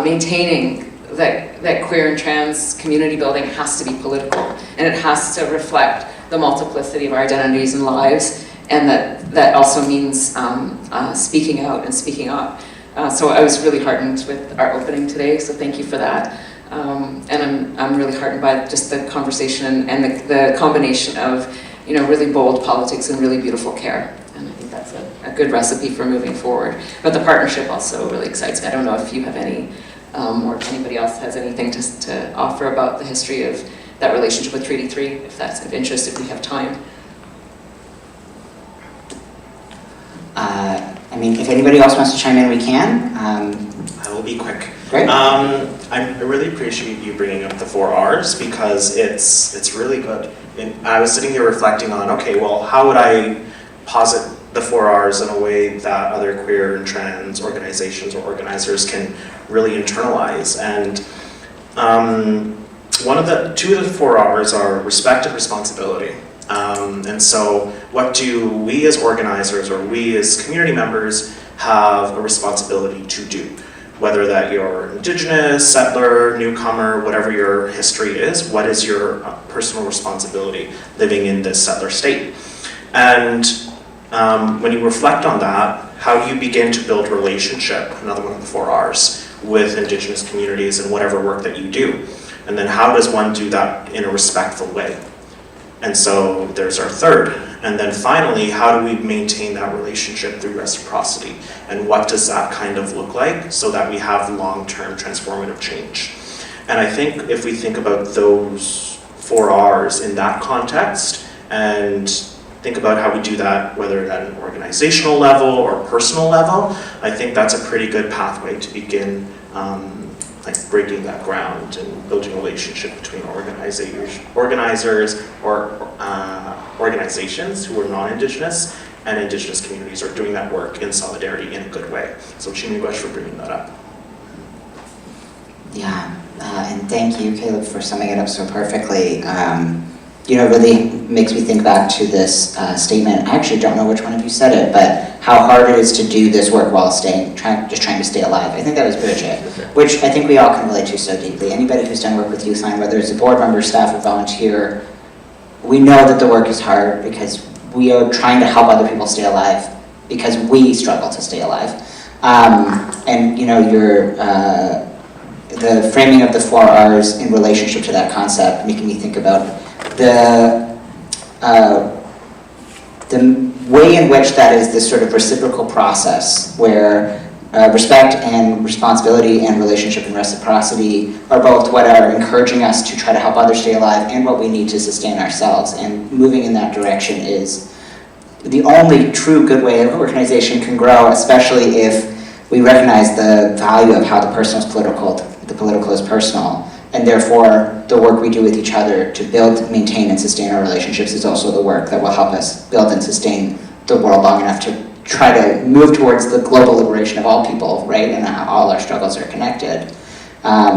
maintaining that queer and trans community building has to be political, and it has to reflect the multiplicity of our identities and lives, and that also means speaking out and speaking up. So I was really heartened with our opening today, so thank you for that. And I'm really heartened by just the conversation and the combination of really bold politics and really beautiful care. And I think that's a good recipe for moving forward. But the partnership also really excites me. I don't know if you have any, or if anybody else has anything to offer about the history of that relationship with Treaty 3, if that's of interest, if we have time. I mean, if anybody else wants to chime in, we can. I will be quick. Great. I really appreciate you bringing up the 4 Rs because it's really good. And I was sitting here reflecting on, okay, well, how would I posit the 4 Rs in a way that other queer and trans organizations or organizers can really internalize? And two of the 4 Rs are respect and responsibility. And so what do we as organizers or we as community members have a responsibility to do? Whether that you're Indigenous, settler, newcomer, whatever your history is, what is your personal responsibility living in this settler state? And when you reflect on that, how do you begin to build relationship, another one of the 4 Rs, with Indigenous communities and whatever work that you do? And then how does one do that in a respectful way? And so there's our third. And then finally, how do we maintain that relationship through reciprocity? And what does that kind of look like so that we have long-term transformative change? And I think if we think about those 4 Rs in that context and think about how we do that, whether at an organizational level or personal level, I think that's a pretty good pathway to begin breaking that ground and building a relationship between organizers or organizations who are non-Indigenous and Indigenous communities are doing that work in solidarity in a good way. So Chimigwesh for bringing that up. Yeah, and thank you, Caleb, for summing it up so perfectly. Really makes me think back to this statement. I actually don't know which one of you said it, but how hard it is to do this work while just trying to stay alive. I think that was Bridget, which I think we all can relate to so deeply. Anybody who's done work with YouthLine, whether it's a board member, staff, or volunteer, we know that the work is hard because we are trying to help other people stay alive because we struggle to stay alive. The framing of the 4 Rs in relationship to that concept, making me think about the way in which that is this sort of reciprocal process where respect and responsibility and relationship and reciprocity are both what are encouraging us to try to help others stay alive and what we need to sustain ourselves. And moving in that direction is the only true good way an organization can grow, especially if we recognize the value of how the personal is political, the political is personal. And therefore, the work we do with each other to build, maintain, and sustain our relationships is also the work that will help us build and sustain the world long enough to try to move towards the global liberation of all people, right? And how all our struggles are connected.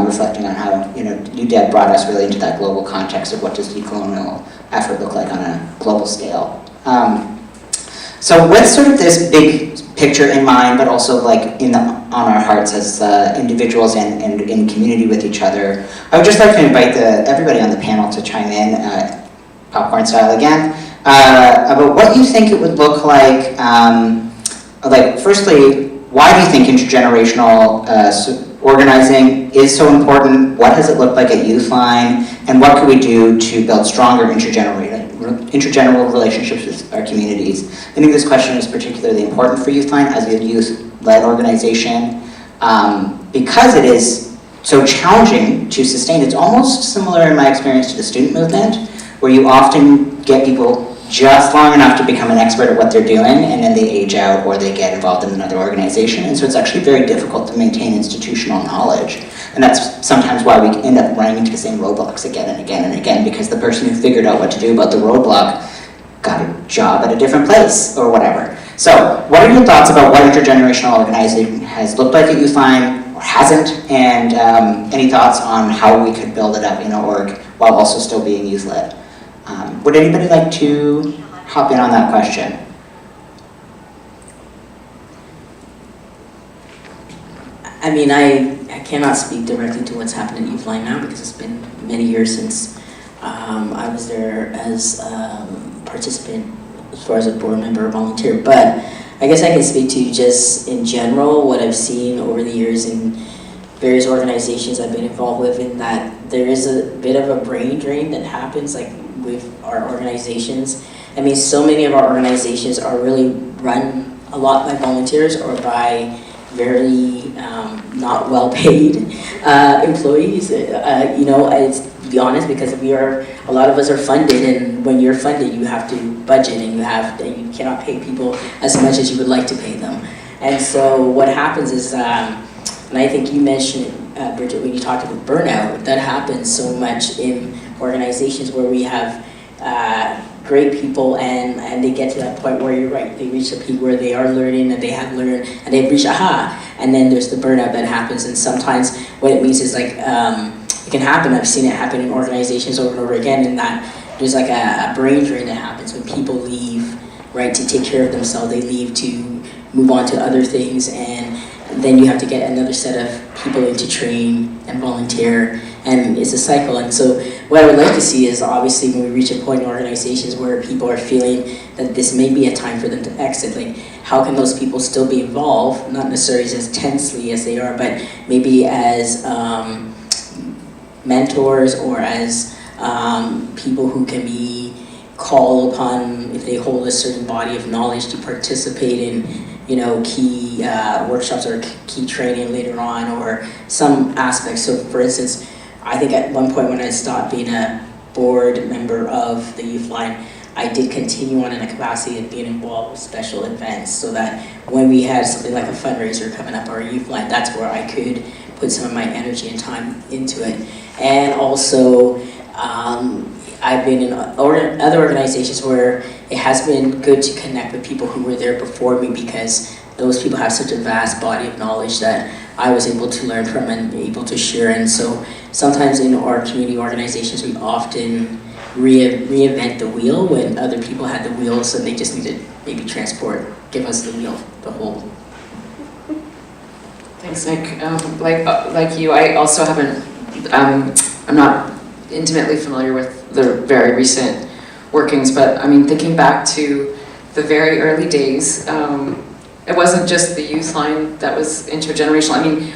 reflecting on how, you, Deb, brought us really into that global context of what does decolonial effort look like on a global scale. So with sort of this big picture in mind, but also like on our hearts as individuals and in community with each other, I would just like to invite everybody on the panel to chime in, popcorn style again, about what you think it would look like. Firstly, why do you think intergenerational organizing is so important? What has it looked like at YouthLine? And what can we do to build stronger intergenerational relationships with our communities? I think this question is particularly important for YouthLine as a youth-led organization because it is so challenging to sustain. It's almost similar in my experience to the student movement, where you often get people just long enough to become an expert at what they're doing, and then they age out or they get involved in another organization. And so it's actually very difficult to maintain institutional knowledge. And that's sometimes why we end up running into the same roadblocks again and again and again, because the person who figured out what to do about the roadblock got a job at a different place or whatever. So what are your thoughts about what intergenerational organizing has looked like at YouthLine or hasn't, and any thoughts on how we could build it up in our org while also still being youth-led? Would anybody like to hop in on that question? I mean, I cannot speak directly to what's happened at YouthLine now because it's been many years since I was there as a participant as far as a board member or volunteer. But I guess I can speak to just in general what I've seen over the years in various organizations I've been involved with, in that there is a bit of a brain drain that happens like with our organizations. I mean, so many of our organizations are really run a lot by volunteers or by very not well-paid employees. To be honest, because a lot of us are funded, and when you're funded, you have to budget, and you cannot pay people as much as you would like to pay them. And so what happens is, and I think you mentioned, Bridget, when you talked about burnout, that happens so much in organizations where we have great people and they get to that point where you're right, they reach a peak where they are learning and they have learned and they've reached aha, and then there's the burnout that happens. And sometimes what it means is like, it can happen, I've seen it happen in organizations over and over again, in that there's like a brain drain that happens when people leave, right, to take care of themselves. They leave to move on to other things, and then you have to get another set of people in to train and volunteer, and it's a cycle. And so what I would like to see is, obviously, when we reach a point in organizations where people are feeling that this may be a time for them to exit, like how can those people still be involved, not necessarily as tensely as they are, but maybe as mentors or as people who can be called upon if they hold a certain body of knowledge to participate in key workshops or key training later on, or some aspects. So for instance, I think at one point when I stopped being a board member of the YouthLine, I did continue on in a capacity of being involved with special events, so that when we had something like a fundraiser coming up, our YouthLine, that's where I could put some of my energy and time into it. And also, I've been in other organizations where it has been good to connect with people who were there before me, because those people have such a vast body of knowledge that I was able to learn from and able to share. And so sometimes in our community organizations, we often reinvent the wheel when other people had the wheel, so they just need to maybe give us the wheel, the whole. Thanks, Nick. Like you, I also haven't, I'm not intimately familiar with the very recent workings, but I mean, thinking back to the very early days, it wasn't just the YouthLine that was intergenerational. I mean,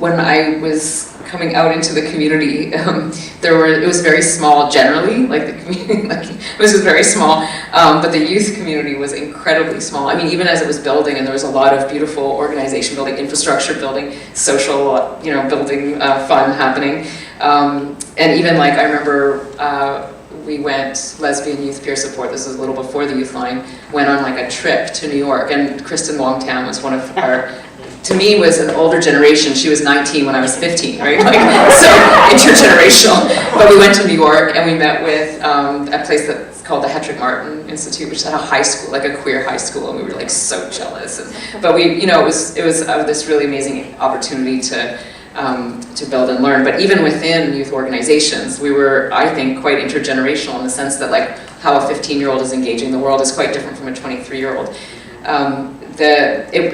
when I was coming out into the community, it was very small generally, like the community, it was just very small, but the youth community was incredibly small. I mean, even as it was building, and there was a lot of beautiful organization building, infrastructure building, social, building fun happening. And even like, I remember we went, Lesbian Youth Peer Support, this was a little before the YouthLine, went on like a trip to New York, and Kristen Longtown was one of our, to me, was an older generation. She was 19 when I was 15, right? So intergenerational. But we went to New York and we met with a place that's called the Hedrick Martin Institute, which had a high school, like a queer high school, and we were like so jealous. But we, it was this really amazing opportunity to to build and learn. But even within youth organizations, we were, I think, quite intergenerational in the sense that like how a 15-year-old is engaging the world is quite different from a 23-year-old.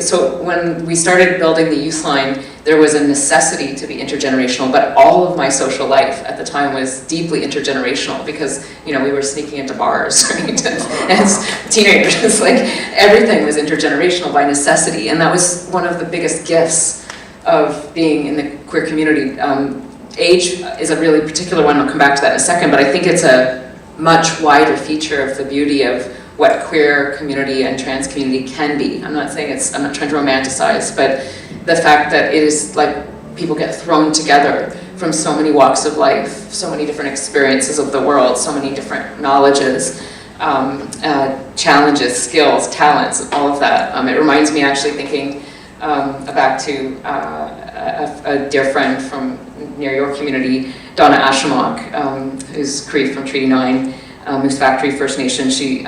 So when we started building the YouthLine, there was a necessity to be intergenerational, but all of my social life at the time was deeply intergenerational because, you know, we were sneaking into bars, right? As teenagers, like everything was intergenerational by necessity, and that was one of the biggest gifts of being in the queer community. Age is a really particular one, I'll come back to that in a second, but I think it's a much wider feature of the beauty of what queer community and trans community can be. I'm not saying I'm not trying to romanticize, but the fact that it is like people get thrown together from so many walks of life, so many different experiences of the world, so many different knowledges, challenges, skills, talents, all of that. It reminds me actually thinking back to a dear friend from near your community, Donna Ashamok, who's Cree from Treaty 9, Moose Factory First Nation. She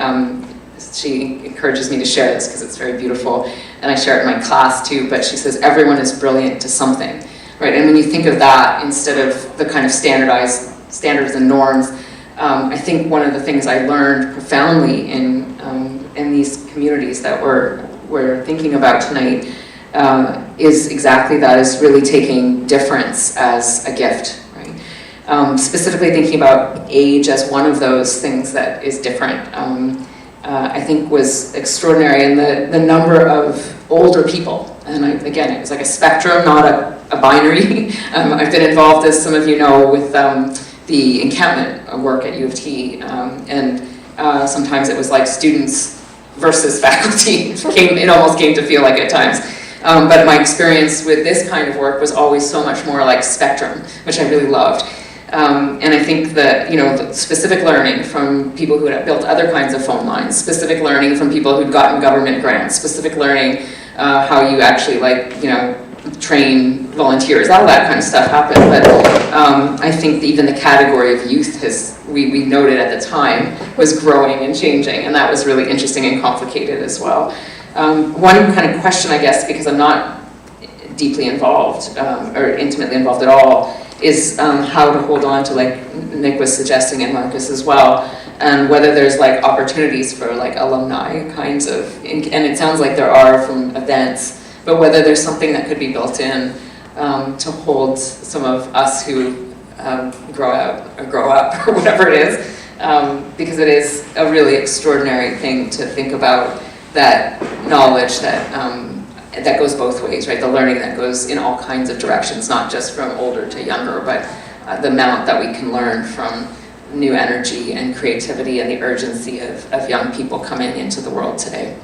encourages me to share this because it's very beautiful, and I share it in my class too, but she says everyone is brilliant to something, right? And when you think of that instead of the kind of standards and norms, I think one of the things I learned profoundly in these communities that we're thinking about tonight is exactly that, is really taking difference as a gift, right? Specifically thinking about age as one of those things that is different, I think was extraordinary, and the number of older people, and again, it was like a spectrum, not a binary. I've been involved, as some of you know, with the encampment work at U of T, and sometimes it was like students versus faculty. It almost came to feel like at times. But my experience with this kind of work was always so much more like spectrum, which I really loved. And I think that, you know, the specific learning from people who had built other kinds of phone lines, specific learning from people who'd gotten government grants, specific learning how you actually, like, you know, train volunteers, all that kind of stuff happened. But I think even the category of youth we noted at the time was growing and changing, and that was really interesting and complicated as well. One kind of question, I guess, because I'm not deeply involved or intimately involved at all, is how to hold on to, like Nick was suggesting, and Markus as well, and whether there's like opportunities for like alumni kinds of, and it sounds like there are from events, but whether there's something that could be built in to hold some of us who grow up or whatever it is, because it is a really extraordinary thing to think about, that knowledge that goes both ways, right? The learning that goes in all kinds of directions, not just from older to younger, but the amount that we can learn from new energy and creativity and the urgency of young people coming into the world today.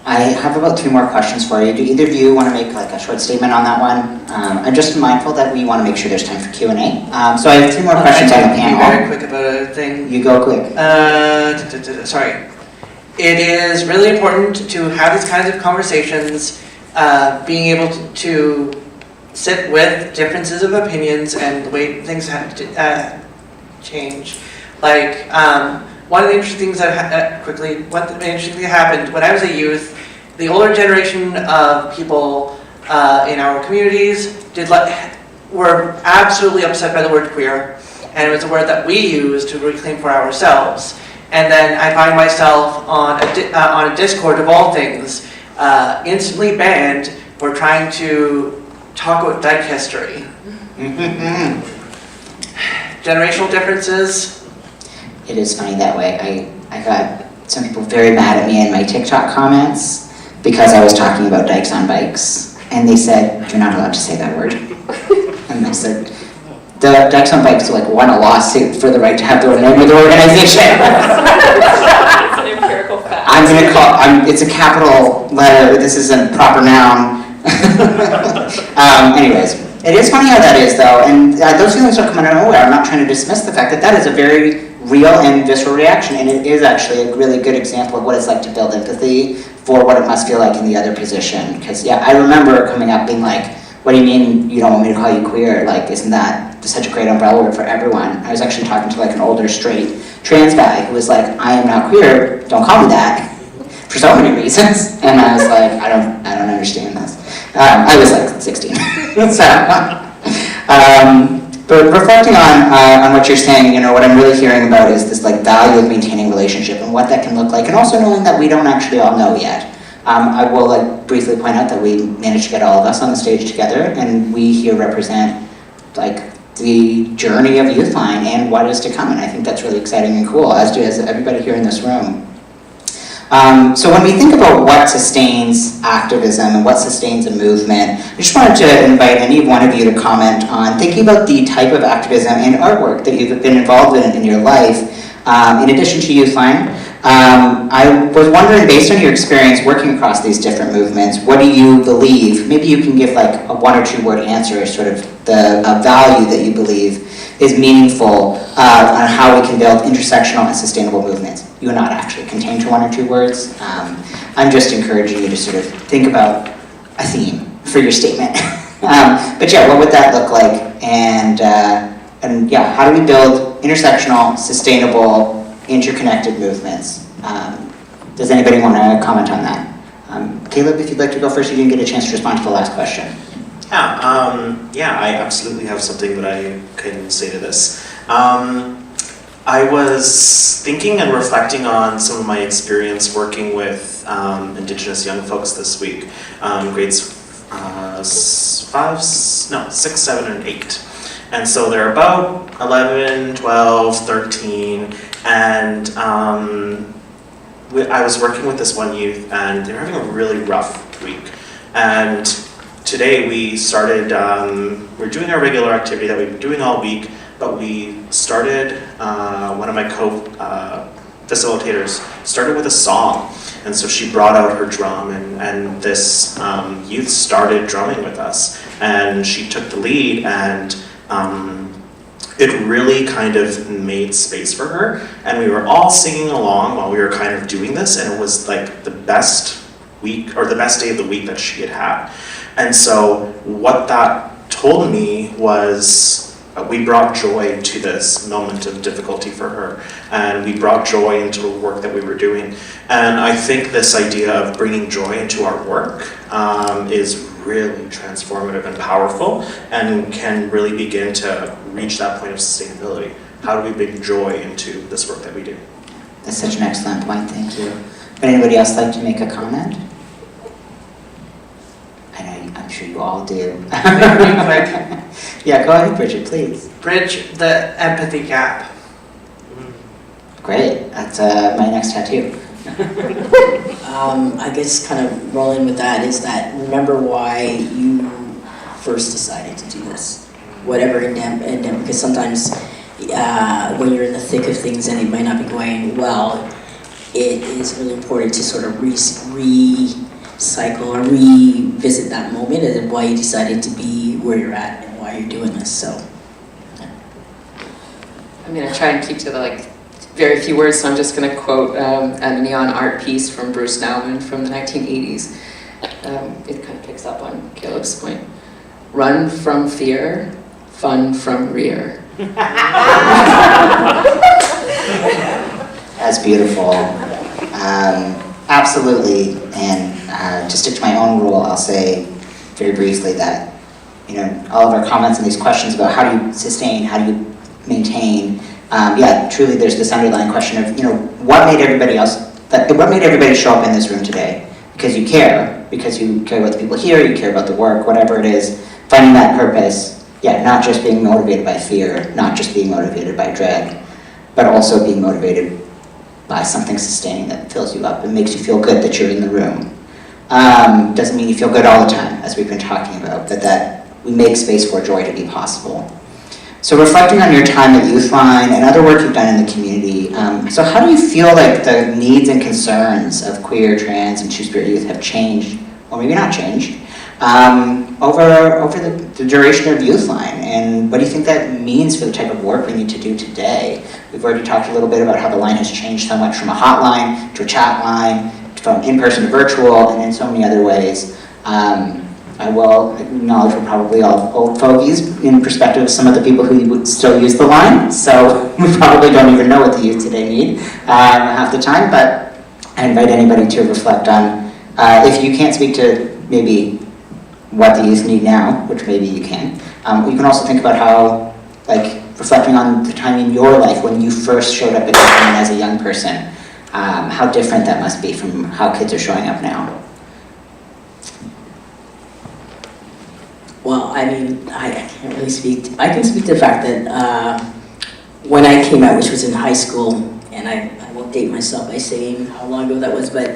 I have about 2 more questions for you. Do either of you want to make like a short statement on that one? I'm just mindful that we want to make sure there's time for Q&A. So I have 2 more questions on the panel. I'll be very quick about a thing. You go quick. Sorry. It is really important to have these kinds of conversations, being able to sit with differences of opinions and the way things have to change. Like, one of the interesting things that happened when I was a youth, the older generation of people in our communities were absolutely upset by the word queer, and it was a word that we used to reclaim for ourselves. And then I find myself on a Discord of all things, instantly banned for trying to talk about dyke history. Generational differences. It is funny that way. I got some people very mad at me in my TikTok comments because I was talking about dykes on bikes, and they said, "You're not allowed to say that word." And I said, "The Dykes on Bikes like won a lawsuit for the right to have their name of the organization." It's an empirical fact. I'm gonna call. It's a capital letter. This isn't proper noun. Anyways, it is funny how that is though, and those feelings are coming out of nowhere. I'm not trying to dismiss the fact that that is a very real and visceral reaction, and it is actually a really good example of what it's like to build empathy for what it must feel like in the other position. Because yeah, I remember coming up being like, "What do you mean you don't want me to call you queer? Like, isn't that such a great umbrella word for everyone?" I was actually talking to like an older straight trans guy who was like, "I am not queer, don't call me that," for so many reasons. And I was like, I don't understand this. I was like 16. So, but reflecting on what you're saying, you know, what I'm really hearing about is this like value of maintaining relationship and what that can look like, and also knowing that we don't actually all know yet. I will like briefly point out that we managed to get all of us on the stage together, and we here represent like the journey of YouthLine and what is to come, and I think that's really exciting and cool, as does everybody here in this room. So when we think about what sustains activism and what sustains a movement, I just wanted to invite any one of you to comment on thinking about the type of activism and artwork that you've been involved in your life, in addition to YouthLine. I was wondering, based on your experience working across these different movements, what do you believe, maybe you can give like a 1 or 2 word answer, sort of the value that you believe is meaningful on how we can build intersectional and sustainable movements. You are not actually contained to 1 or 2 words. I'm just encouraging you to sort of think about a theme for your statement. But yeah, what would that look like? And yeah, how do we build intersectional, sustainable, interconnected movements? Does anybody want to comment on that? Caleb, if you'd like to go first, you didn't get a chance to respond to the last question. Yeah, I absolutely have something that I can say to this. I was thinking and reflecting on some of my experience working with Indigenous young folks this week, grades 6, 7, and 8. And so they're about 11, 12, 13, and I was working with this one youth, and they were having a really rough week. And today we started, we're doing our regular activity that we've been doing all week, but we started, one of my co-facilitators started with a song. And so she brought out her drum, and this youth started drumming with us. And she took the lead, and it really kind of made space for her. And we were all singing along while we were kind of doing this, and it was like the best week, or the best day of the week that she had had. And so what that told me was we brought joy to this moment of difficulty for her, and we brought joy into the work that we were doing. And I think this idea of bringing joy into our work is really transformative and powerful, and can really begin to reach that point of sustainability. How do we bring joy into this work that we do? That's such an excellent point, thank you. Would anybody else like to make a comment? I'm sure you all do. Yeah, go ahead, Bridget, please. Bridge the empathy gap. Great, that's my next tattoo. I guess kind of rolling with that is that remember why you first decided to do this, whatever endeavor, because sometimes when you're in the thick of things and it might not be going well, it is really important to sort of recycle or revisit that moment and why you decided to be where you're at and why you're doing this. So I'm going to try and keep to the very few words, so I'm just going to quote a neon art piece from Bruce Nauman from the 1980s. It kind of picks up on Caleb's point. Run from fear, fun from rear. That's beautiful. Absolutely, and to stick to my own rule, I'll say very briefly that, all of our comments and these questions about how do you sustain, how do you maintain, truly there's this underlying question of, what made everybody show up in this room today? Because you care about the people here, you care about the work, whatever it is, finding that purpose, not just being motivated by fear, not just being motivated by dread, but also being motivated by something sustaining that fills you up and makes you feel good that you're in the room. Doesn't mean you feel good all the time, as we've been talking about, but that we make space for joy to be possible. So reflecting on your time at YouthLine and other work you've done in the community, so how do you feel like the needs and concerns of queer, trans, and two-spirit youth have changed, or maybe not changed, over the duration of YouthLine? And what do you think that means for the type of work we need to do today? We've already talked a little bit about how the line has changed so much from a hotline to a chat line, from in-person to virtual, and in so many other ways. I will acknowledge we're probably all old fogies in perspective of some of the people who would still use the line, so we probably don't even know what the youth today need half the time, but I invite anybody to reflect on, if you can't speak to maybe what the youth need now, which maybe you can. You can also think about how, like, reflecting on the time in your life when you first showed up at YouthLine as a young person, how different that must be from how kids are showing up now. Well, I mean, I can't really speak. I can speak to the fact that when I came out, which was in high school, and I won't date myself by saying how long ago that was, but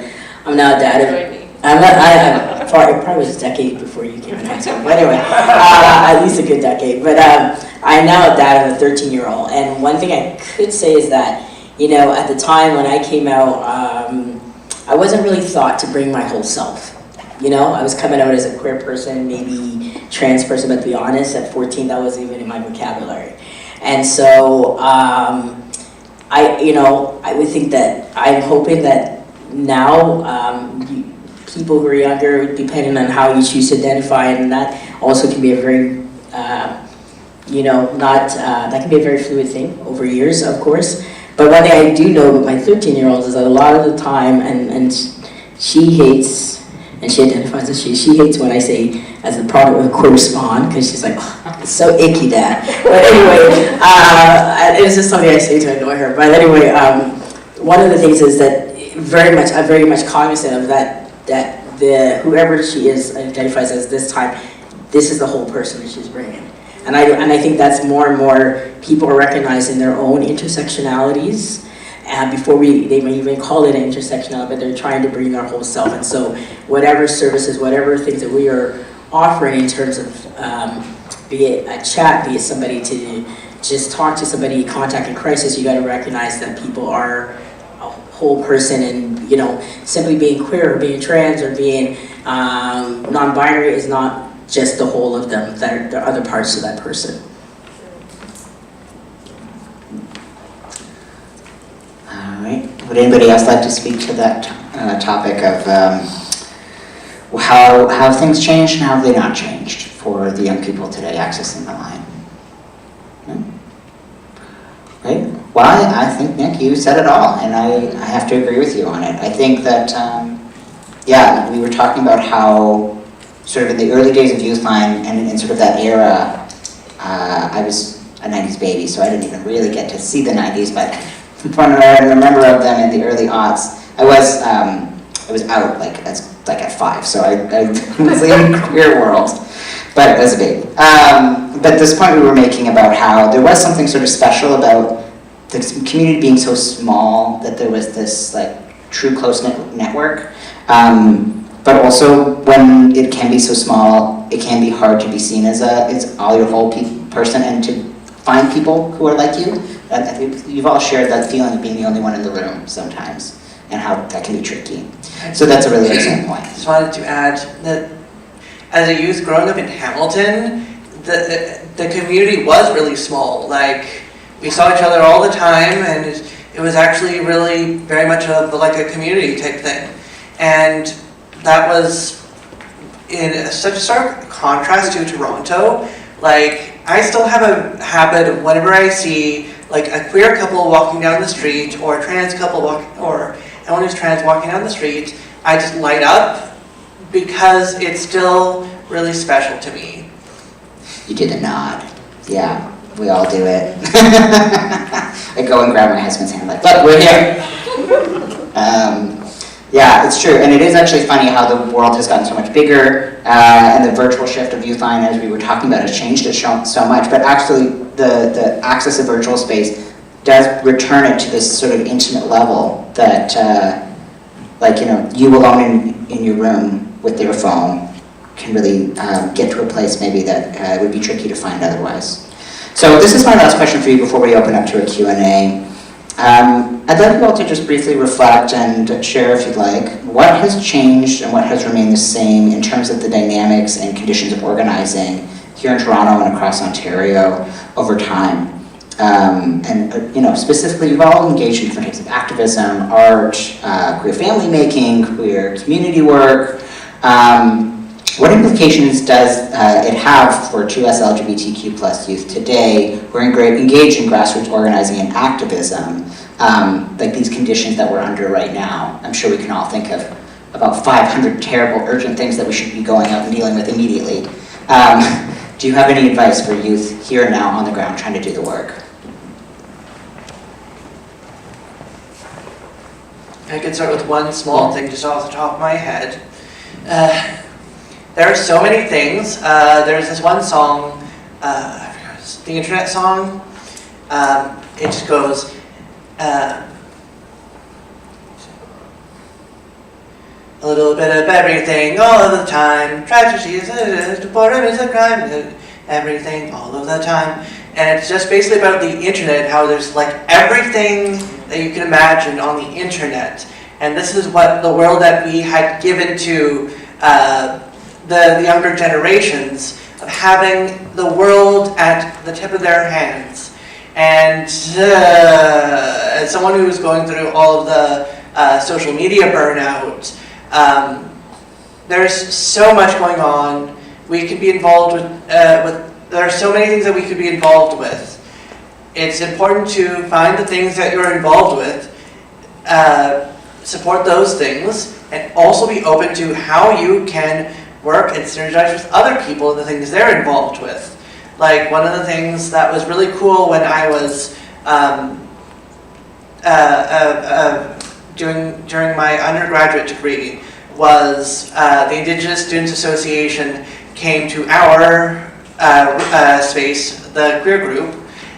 I'm now a dad of. It probably was a decade before you came in high school. But anyway, at least a good decade. But I'm now a dad of a 13-year-old, and one thing I could say is that, you know, at the time when I came out, I wasn't really thought to bring my whole self. You know, I was coming out as a queer person, maybe trans person, but to be honest, at 14, that wasn't even in my vocabulary. And so, I would think that I'm hoping that now, people who are younger, depending on how you choose to identify, and that also can be a very, that can be a very fluid thing over years, of course. But one thing I do know with my 13-year-old is that a lot of the time, and she hates, and she identifies as she hates when I say as a product of queer spawn, because she's like, oh, it's so icky, Dad. But anyway, it's just something I say to annoy her. But anyway, one of the things is that I'm very much cognizant of that whoever she is identifies as this time, this is the whole person that she's bringing. And I think that's more and more people are recognizing their own intersectionalities. Before they may even call it intersectionality, but they're trying to bring their whole self. And so whatever services, whatever things that we are offering in terms of, be it a chat, be it somebody to just talk to somebody, contact in crisis, you gotta recognize that people are a whole person, and, you know, simply being queer or being trans or being non-binary is not just the whole of them. There are other parts to that person. Would anybody else like to speak to that topic of how things changed and how have they not changed for the young people today accessing the line? No? Right? Well, I think, Nick, you said it all, and I have to agree with you on it. I think that, we were talking about how sort of in the early days of YouthLine and in sort of that era, I was a 90s baby, so I didn't even really get to see the 90s, but I remember of them in the early aughts. I was out like at 5, so I was in the queer world, but as a baby. But this point we were making about how there was something sort of special about the community being so small that there was this like true close-knit network. But also when it can be so small, it can be hard to be seen as all your whole person and to find people who are like you. I think you've all shared that feeling of being the only one in the room sometimes, and how that can be tricky. So that's a really excellent point. I just wanted to add that as a youth growing up in Hamilton, the community was really small. Like, we saw each other all the time, and it was actually really very much like a community type thing. And that was in such a stark contrast to Toronto. Like, I still have a habit of whenever I see like a queer couple walking down the street, or a trans couple or anyone who's trans walking down the street, I just light up because it's still really special to me. You did a nod. Yeah, we all do it. I go and grab my husband's hand like, look, we're here. Yeah, it's true, and it is actually funny how the world has gotten so much bigger, and the virtual shift of YouthLine, as we were talking about, has changed it so much, but actually the access to virtual space does return it to this sort of intimate level that, you alone in your room with your phone can really get to a place maybe that would be tricky to find otherwise. So this is my last question for you before we open up to a Q&A. I'd like you all to just briefly reflect and share, if you'd like, what has changed and what has remained the same in terms of the dynamics and conditions of organizing here in Toronto and across Ontario over time. Specifically, you've all engaged in different types of activism, art, queer family making, queer community work. What implications does it have for 2SLGBTQ plus youth today who are engaged in grassroots organizing and activism, like these conditions that we're under right now? I'm sure we can all think of about 500 terrible, urgent things that we should be going out and dealing with immediately. Do you have any advice for youth here now on the ground trying to do the work? I could start with one small thing just off the top of my head. There are so many things. There's this one song, I forgot, it's the internet song. It just goes, a little bit of everything all of the time. Tragedy is boredom is a crime. Everything all of the time. And it's just basically about the internet, how there's like everything that you can imagine on the internet. And this is what the world that we had given to the younger generations, of having the world at the tip of their hands. And as someone who was going through all of the social media burnout, there's so much going on. We could be involved with, there are so many things that we could be involved with. It's important to find the things that you're involved with, support those things, and also be open to how you can work and synergize with other people and the things they're involved with. Like, one of the things that was really cool when I was during my undergraduate degree was the Indigenous Students Association came to our space, the queer group,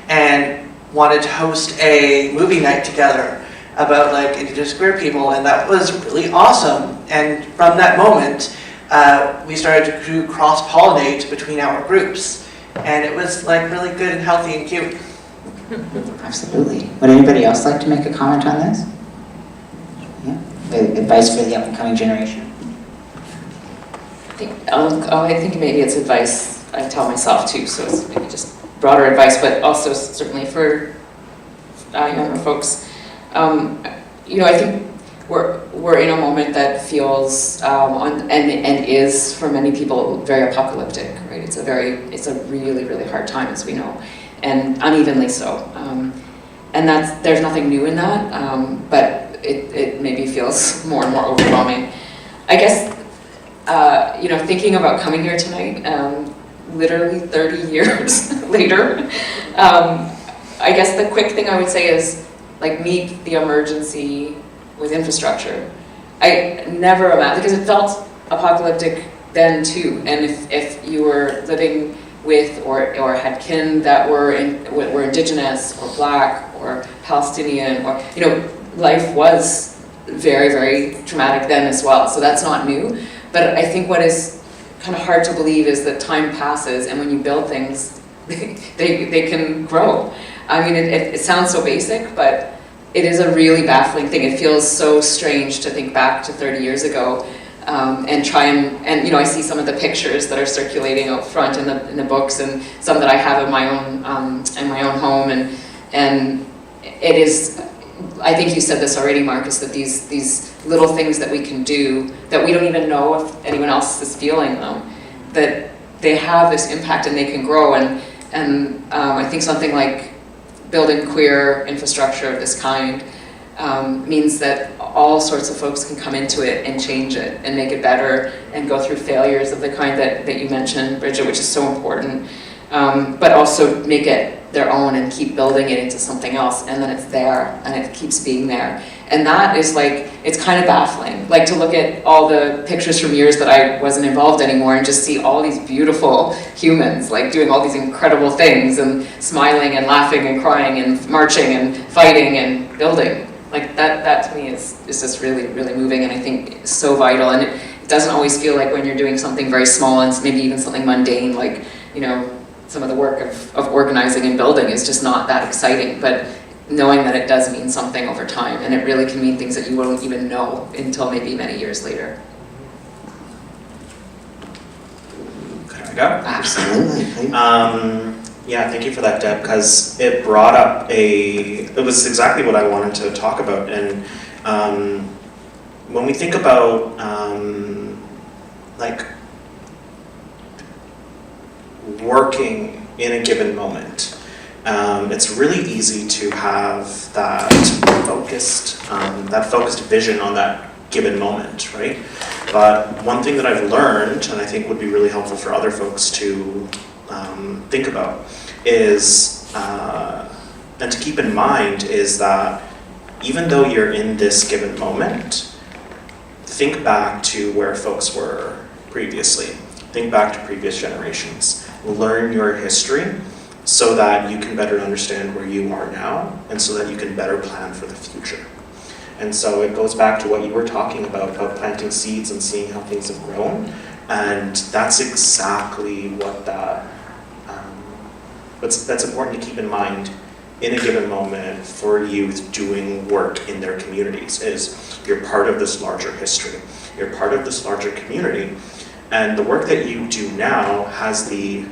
and wanted to host a movie night together about like Indigenous queer people, and that was really awesome. And from that moment, we started to cross-pollinate between our groups, and it was like really good and healthy and cute. Absolutely. Would anybody else like to make a comment on this? Yeah. Advice for the upcoming generation? I think maybe it's advice I tell myself too, so it's maybe just broader advice, but also certainly for younger folks. I think we're in a moment that feels and is for many people very apocalyptic, right? It's a really, really hard time, as we know, and unevenly so. And there's nothing new in that, but it maybe feels more and more overwhelming. I guess thinking about coming here tonight, literally 30 years later, I guess the quick thing I would say is, like, meet the emergency with infrastructure. I never imagined, because it felt apocalyptic then too, and if you were living with or had kin that were Indigenous or Black or Palestinian, or life was very, very traumatic then as well, so that's not new. But I think what is kind of hard to believe is that time passes, and when you build things, they can grow. I mean, it sounds so basic, but it is a really baffling thing. It feels so strange to think back to 30 years ago and try and I see some of the pictures that are circulating out front in the books, and some that I have in my own home, and it is. I think you said this already, Markus, that these little things that we can do that we don't even know if anyone else is feeling them, that they have this impact and they can grow. And I think something like building queer infrastructure of this kind means that all sorts of folks can come into it and change it and make it better and go through failures of the kind that you mentioned, Bridget, which is so important, but also make it their own and keep building it into something else, and then it's there and it keeps being there. And that is like, it's kind of baffling, like to look at all the pictures from years that I wasn't involved anymore and just see all these beautiful humans like doing all these incredible things and smiling and laughing and crying and marching and fighting and building. Like that to me is just really, really moving, and I think so vital. And it doesn't always feel like when you're doing something very small and maybe even something mundane, like, some of the work of organizing and building is just not that exciting, but knowing that it does mean something over time, and it really can mean things that you won't even know until maybe many years later. Could I go? Absolutely. Yeah, thank you for that, Deb, because it brought up it was exactly what I wanted to talk about. And when we think about like working in a given moment, it's really easy to have that focused vision on that given moment, right? But one thing that I've learned, and I think would be really helpful for other folks to think about, is, and to keep in mind, is that even though you're in this given moment, think back to where folks were previously. Think back to previous generations. Learn your history so that you can better understand where you are now, and so that you can better plan for the future. And so it goes back to what you were talking about planting seeds and seeing how things have grown. And that's exactly what that, that's important to keep in mind in a given moment for youth doing work in their communities, is you're part of this larger history. You're part of this larger community. And the work that you do now has the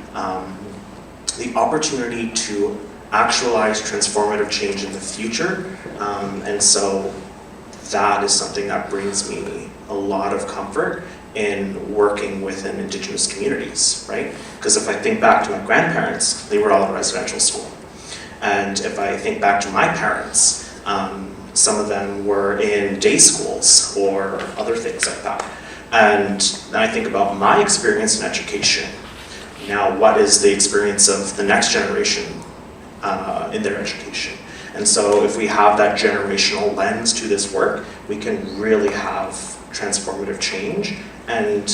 opportunity to actualize transformative change in the future. And so that is something that brings me a lot of comfort in working within Indigenous communities, right? Because if I think back to my grandparents, they were all in residential school. And if I think back to my parents, some of them were in day schools or other things like that. And then I think about my experience in education. Now, what is the experience of the next generation in their education? And so if we have that generational lens to this work, we can really have transformative change, and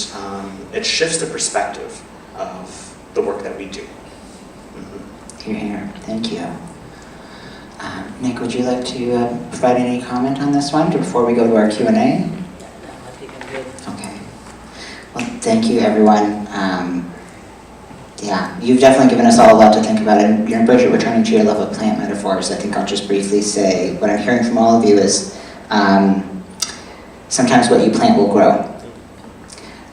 it shifts the perspective of the work that we do. Here, here. Thank you. Nick, would you like to provide any comment on this one before we go to our Q&A? Okay. Well, thank you, everyone. Yeah, you've definitely given us all a lot to think about. And Bridget, returning to your love of plant metaphors, I think I'll just briefly say what I'm hearing from all of you is sometimes what you plant will grow.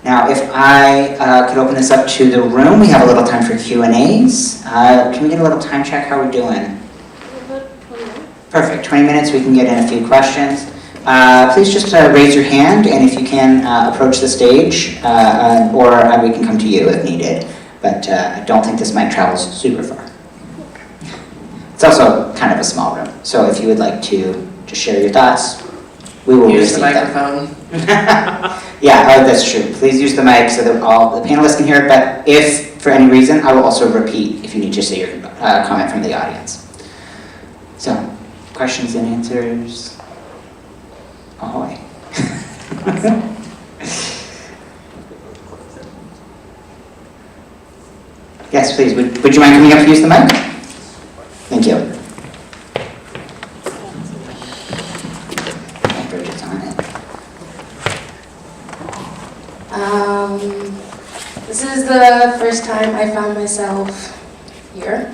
Now, if I could open this up to the room, we have a little time for Q&As. Can we get a little time check? How are we doing? Perfect, 20 minutes, we can get in a few questions. Please just raise your hand, and if you can, approach the stage, or we can come to you if needed. But I don't think this mic travels super far. It's also kind of a small room, so if you would like to just share your thoughts, we will use receive the microphone. Yeah, that's true. Please use the mic so that all the panelists can hear it, but if for any reason, I will also repeat if you need to say your comment from the audience. So, questions and answers? Ahoy. Yes, please. Would you mind coming up to use the mic? Thank you. Bridget's on it. This is the first time I found myself here,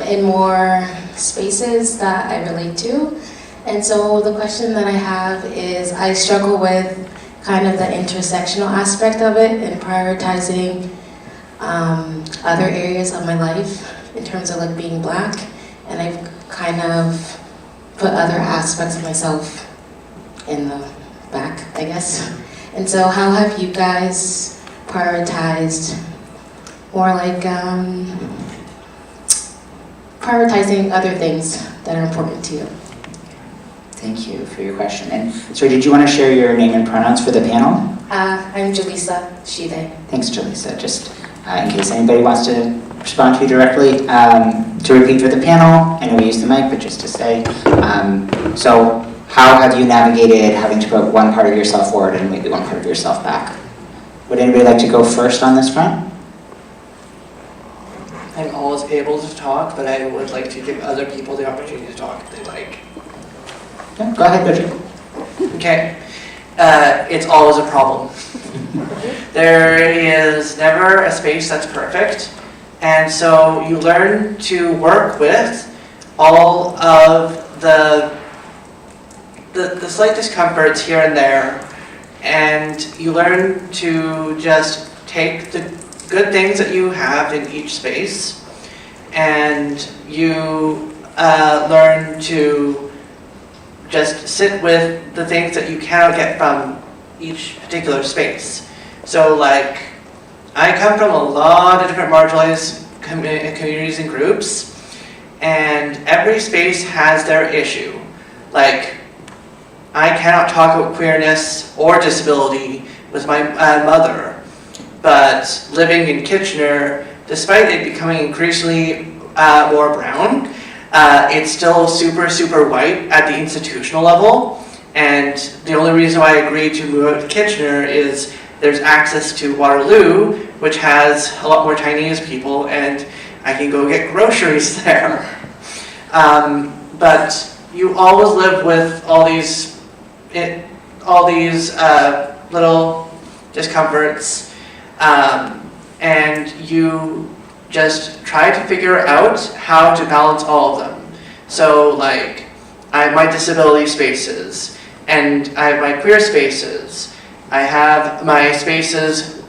in more spaces that I relate to. And so the question that I have is, I struggle with kind of the intersectional aspect of it and prioritizing other areas of my life in terms of like being Black, and I've kind of put other aspects of myself in the back, I guess. And so how have you guys prioritized more like prioritizing other things that are important to you? Thank you for your question. And so did you want to share your name and pronouns for the panel? I'm Jaleesa, she, they. Thanks, Jaleesa. Just in case anybody wants to respond to you directly, to repeat for the panel, I know we use the mic, but just to say, so how have you navigated having to put one part of yourself forward and maybe one part of yourself back? Would anybody like to go first on this front? I'm always able to talk, but I would like to give other people the opportunity to talk if they like. Yeah, go ahead, Bridget. Okay. It's always a problem. There is never a space that's perfect, and so you learn to work with all of the slight discomforts here and there, and you learn to just take the good things that you have in each space, and you learn to just sit with the things that you cannot get from each particular space. So like, I come from a lot of different marginalized communities and groups, and every space has their issue. Like, I cannot talk about queerness or disability with my mother, but living in Kitchener, despite it becoming increasingly more brown, it's still super, super white at the institutional level. And the only reason why I agreed to move out to Kitchener is there's access to Waterloo, which has a lot more Chinese people, and I can go get groceries there. But you always live with all these little discomforts, and you just try to figure out how to balance all of them. So like, I have my disability spaces, and I have my queer spaces. I have my spaces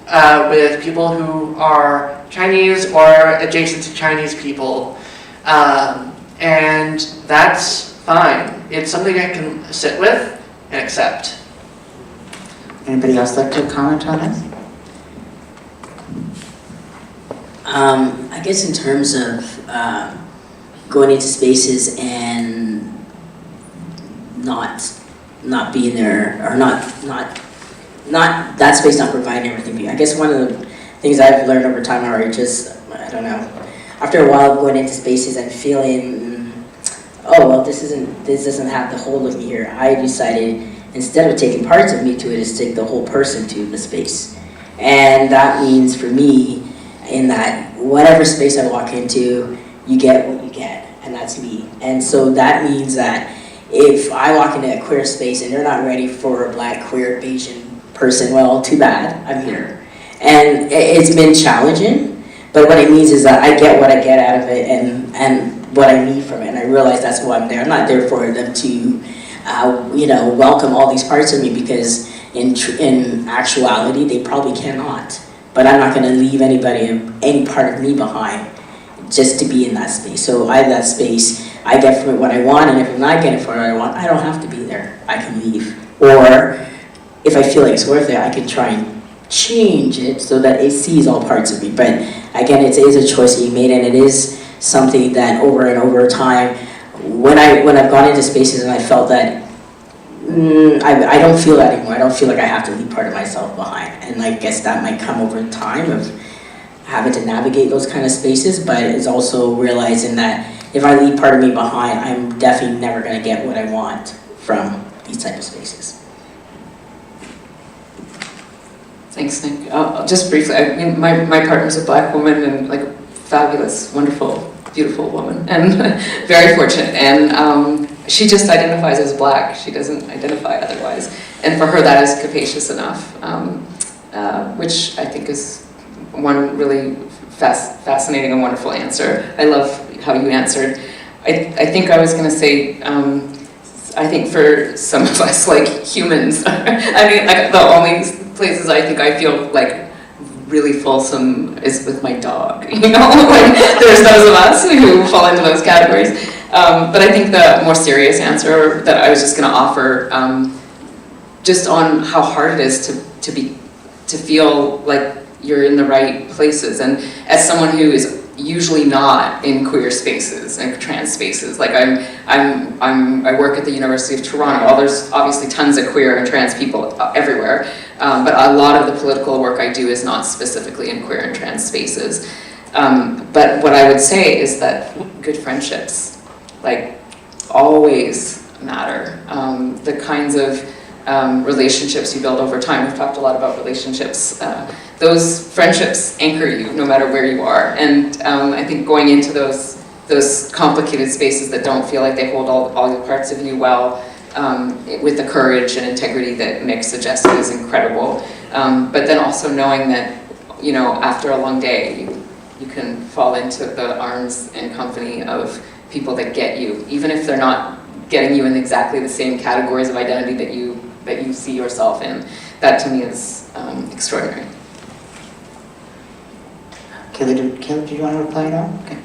with people who are Chinese or adjacent to Chinese people. And that's fine. It's something I can sit with and accept. Anybody else like to comment on this? I guess in terms of going into spaces and not being there, or not that space not providing everything for you. I guess one of the things I've learned over time are just, I don't know, after a while going into spaces and feeling, oh well, this doesn't have the whole of me here. I decided instead of taking parts of me to it, is take the whole person to the space. And that means for me, in that whatever space I walk into, you get what you get, and that's me. And so that means that if I walk into a queer space and they're not ready for a black, queer, Asian person, well, too bad, I'm here. And it's been challenging, but what it means is that I get what I get out of it and what I need from it, and I realize that's why I'm there. I'm not there for them to welcome all these parts of me, because in actuality, they probably cannot. But I'm not going to leave any part of me behind just to be in that space. So I have that space, I get from it what I want, and if I'm not getting from it what I want, I don't have to be there. I can leave. Or if I feel like it's worth it, I can try and change it so that it sees all parts of me. But again, it is a choice that you made, and it is something that over and over time, when I've gone into spaces and I felt that I don't feel that anymore. I don't feel like I have to leave part of myself behind. And I guess that might come over time of having to navigate those kind of spaces, but it's also realizing that if I leave part of me behind, I'm definitely never going to get what I want from these type of spaces. Thanks, Nick. Just briefly, I mean, my partner's a black woman, and like a fabulous, wonderful, beautiful woman, and very fortunate. And she just identifies as black. She doesn't identify otherwise. And for her, that is capacious enough, which I think is one really fascinating and wonderful answer. I love how you answered. I think I was going to say, I think for some of us, like humans, I mean, like the only places I think I feel like really fulsome is with my dog, you know? Like, there's those of us who fall into those categories. But I think the more serious answer that I was just going to offer, just on how hard it is to feel like you're in the right places, and as someone who is usually not in queer spaces and trans spaces, like I work at the University of Toronto. Well, there's obviously tons of queer and trans people everywhere, but a lot of the political work I do is not specifically in queer and trans spaces. But what I would say is that good friendships, like, always matter. The kinds of relationships you build over time. We've talked a lot about relationships. Those friendships anchor you no matter where you are. And I think going into those complicated spaces that don't feel like they hold all the parts of you well, with the courage and integrity that Nick suggested is incredible. But then also knowing that, you know, after a long day, you can fall into the arms and company of people that get you, even if they're not getting you in exactly the same categories of identity that you see yourself in. That to me is extraordinary. Caleb, do you want to reply now? Okay.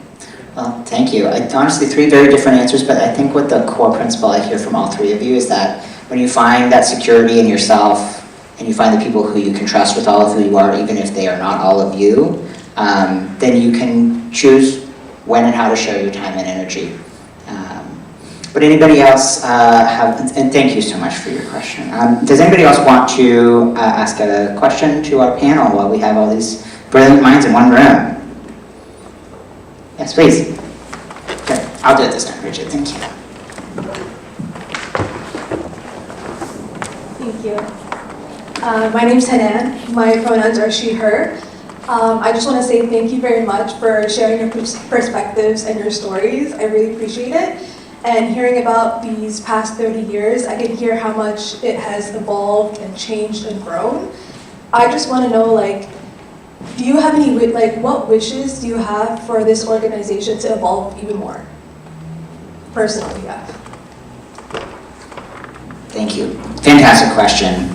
Well, thank you. Honestly, three very different answers, but I think what the core principle I hear from all three of you is that when you find that security in yourself, and you find the people who you can trust with all of who you are, even if they are not all of you, then you can choose when and how to share your time and energy. Would anybody else and thank you so much for your question. Does anybody else want to ask a question to our panel while we have all these brilliant minds in one room? Yes, please. Okay, I'll do it this time, Bridget. Thank you. Thank you. My name's Hanan. My pronouns are she, her. I just want to say thank you very much for sharing your perspectives and your stories. I really appreciate it. And hearing about these past 30 years, I can hear how much it has evolved and changed and grown. I just want to know, like, do you have any, like, what wishes do you have for this organization to evolve even more? Personally, yeah. Thank you. Fantastic question.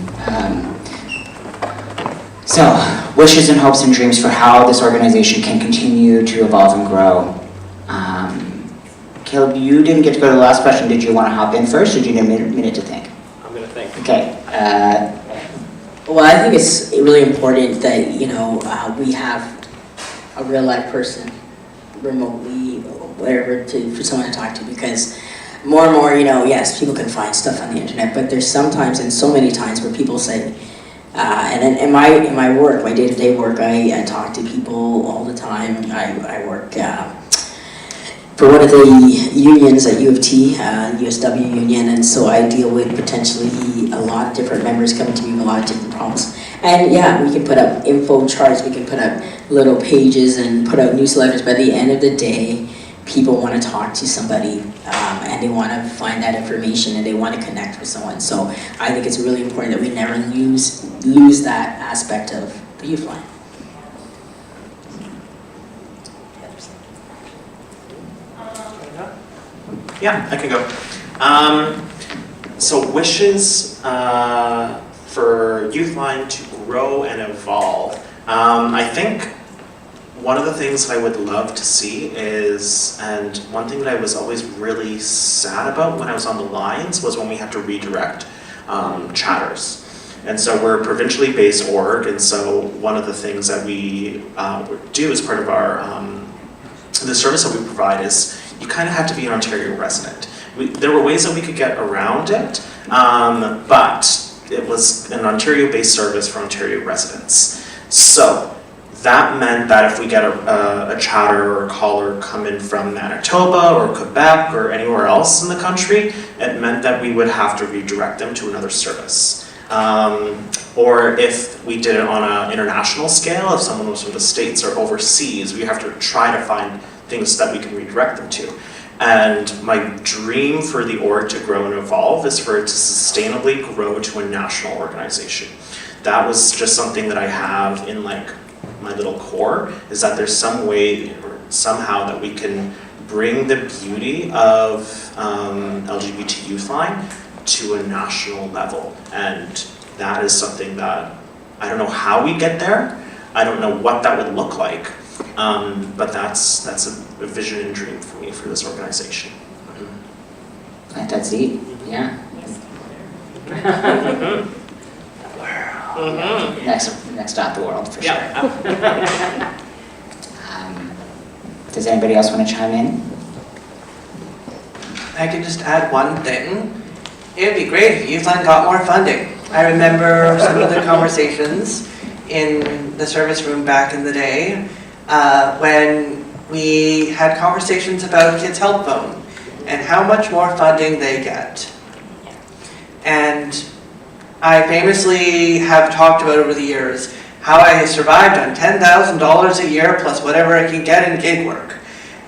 So, wishes and hopes and dreams for how this organization can continue to evolve and grow. Caleb, you didn't get to go to the last question. Did you want to hop in first, or do you need a minute to think? I'm going to think. Okay. Well, I think it's really important that, you know, we have a real life person remotely, whatever, for someone to talk to, because more and more, you know, yes, people can find stuff on the internet, but there's sometimes, and so many times, where people say, and in my work, my day-to-day work, I talk to people all the time. I work for one of the unions at U of T, USW union, and so I deal with potentially a lot of different members coming to me with a lot of different problems. And yeah, we can put up info charts, we can put up little pages and put out newsletters, but at the end of the day, people want to talk to somebody and they want to find that information and they want to connect with someone. So I think it's really important that we never lose that aspect of the YouthLine. Yeah, I can go. So wishes for YouthLine to grow and evolve. I think one of the things that I would love to see is, and one thing that I was always really sad about when I was on the lines was when we had to redirect chatters. And so we're a provincially based org, and so one of the things that we do as part of our, the service that we provide is you kind of have to be an Ontario resident. There were ways that we could get around it, but it was an Ontario-based service for Ontario residents. So that meant that if we get a chatter or a caller come in from Manitoba or Quebec or anywhere else in the country, it meant that we would have to redirect them to another service. Or if we did it on an international scale, if someone was from the States or overseas, we have to try to find things that we can redirect them to. And my dream for the org to grow and evolve is for it to sustainably grow to a national organization. That was just something that I have in like my little core, is that there's some way or somehow that we can bring the beauty of LGBT YouthLine to a national level. And that is something that I don't know how we get there. I don't know what that would look like. But that's a vision and dream for me for this organization. Plant that seed. Yeah. Next stop the world for sure. Does anybody else want to chime in? I could just add one thing. It'd be great if YouthLine got more funding. I remember some of the conversations in the service room back in the day when we had conversations about Kids Help Phone and how much more funding they get. And I famously have talked about over the years how I survived on $10,000 a year plus whatever I can get in gig work.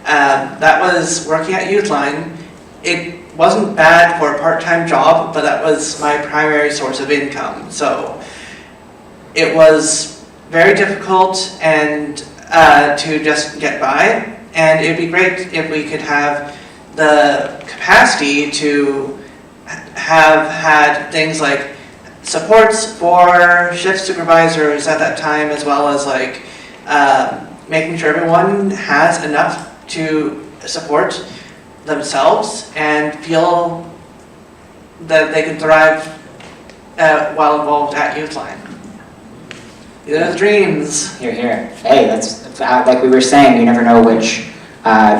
That was working at YouthLine. It wasn't bad for a part-time job, but that was my primary source of income. So it was very difficult and to just get by, and it'd be great if we could have the capacity to have had things like supports for shift supervisors at that time, as well as like making sure everyone has enough to support themselves and feel that they can thrive while involved at YouthLine. These are the dreams. Here. Hey, that's like we were saying. You never know which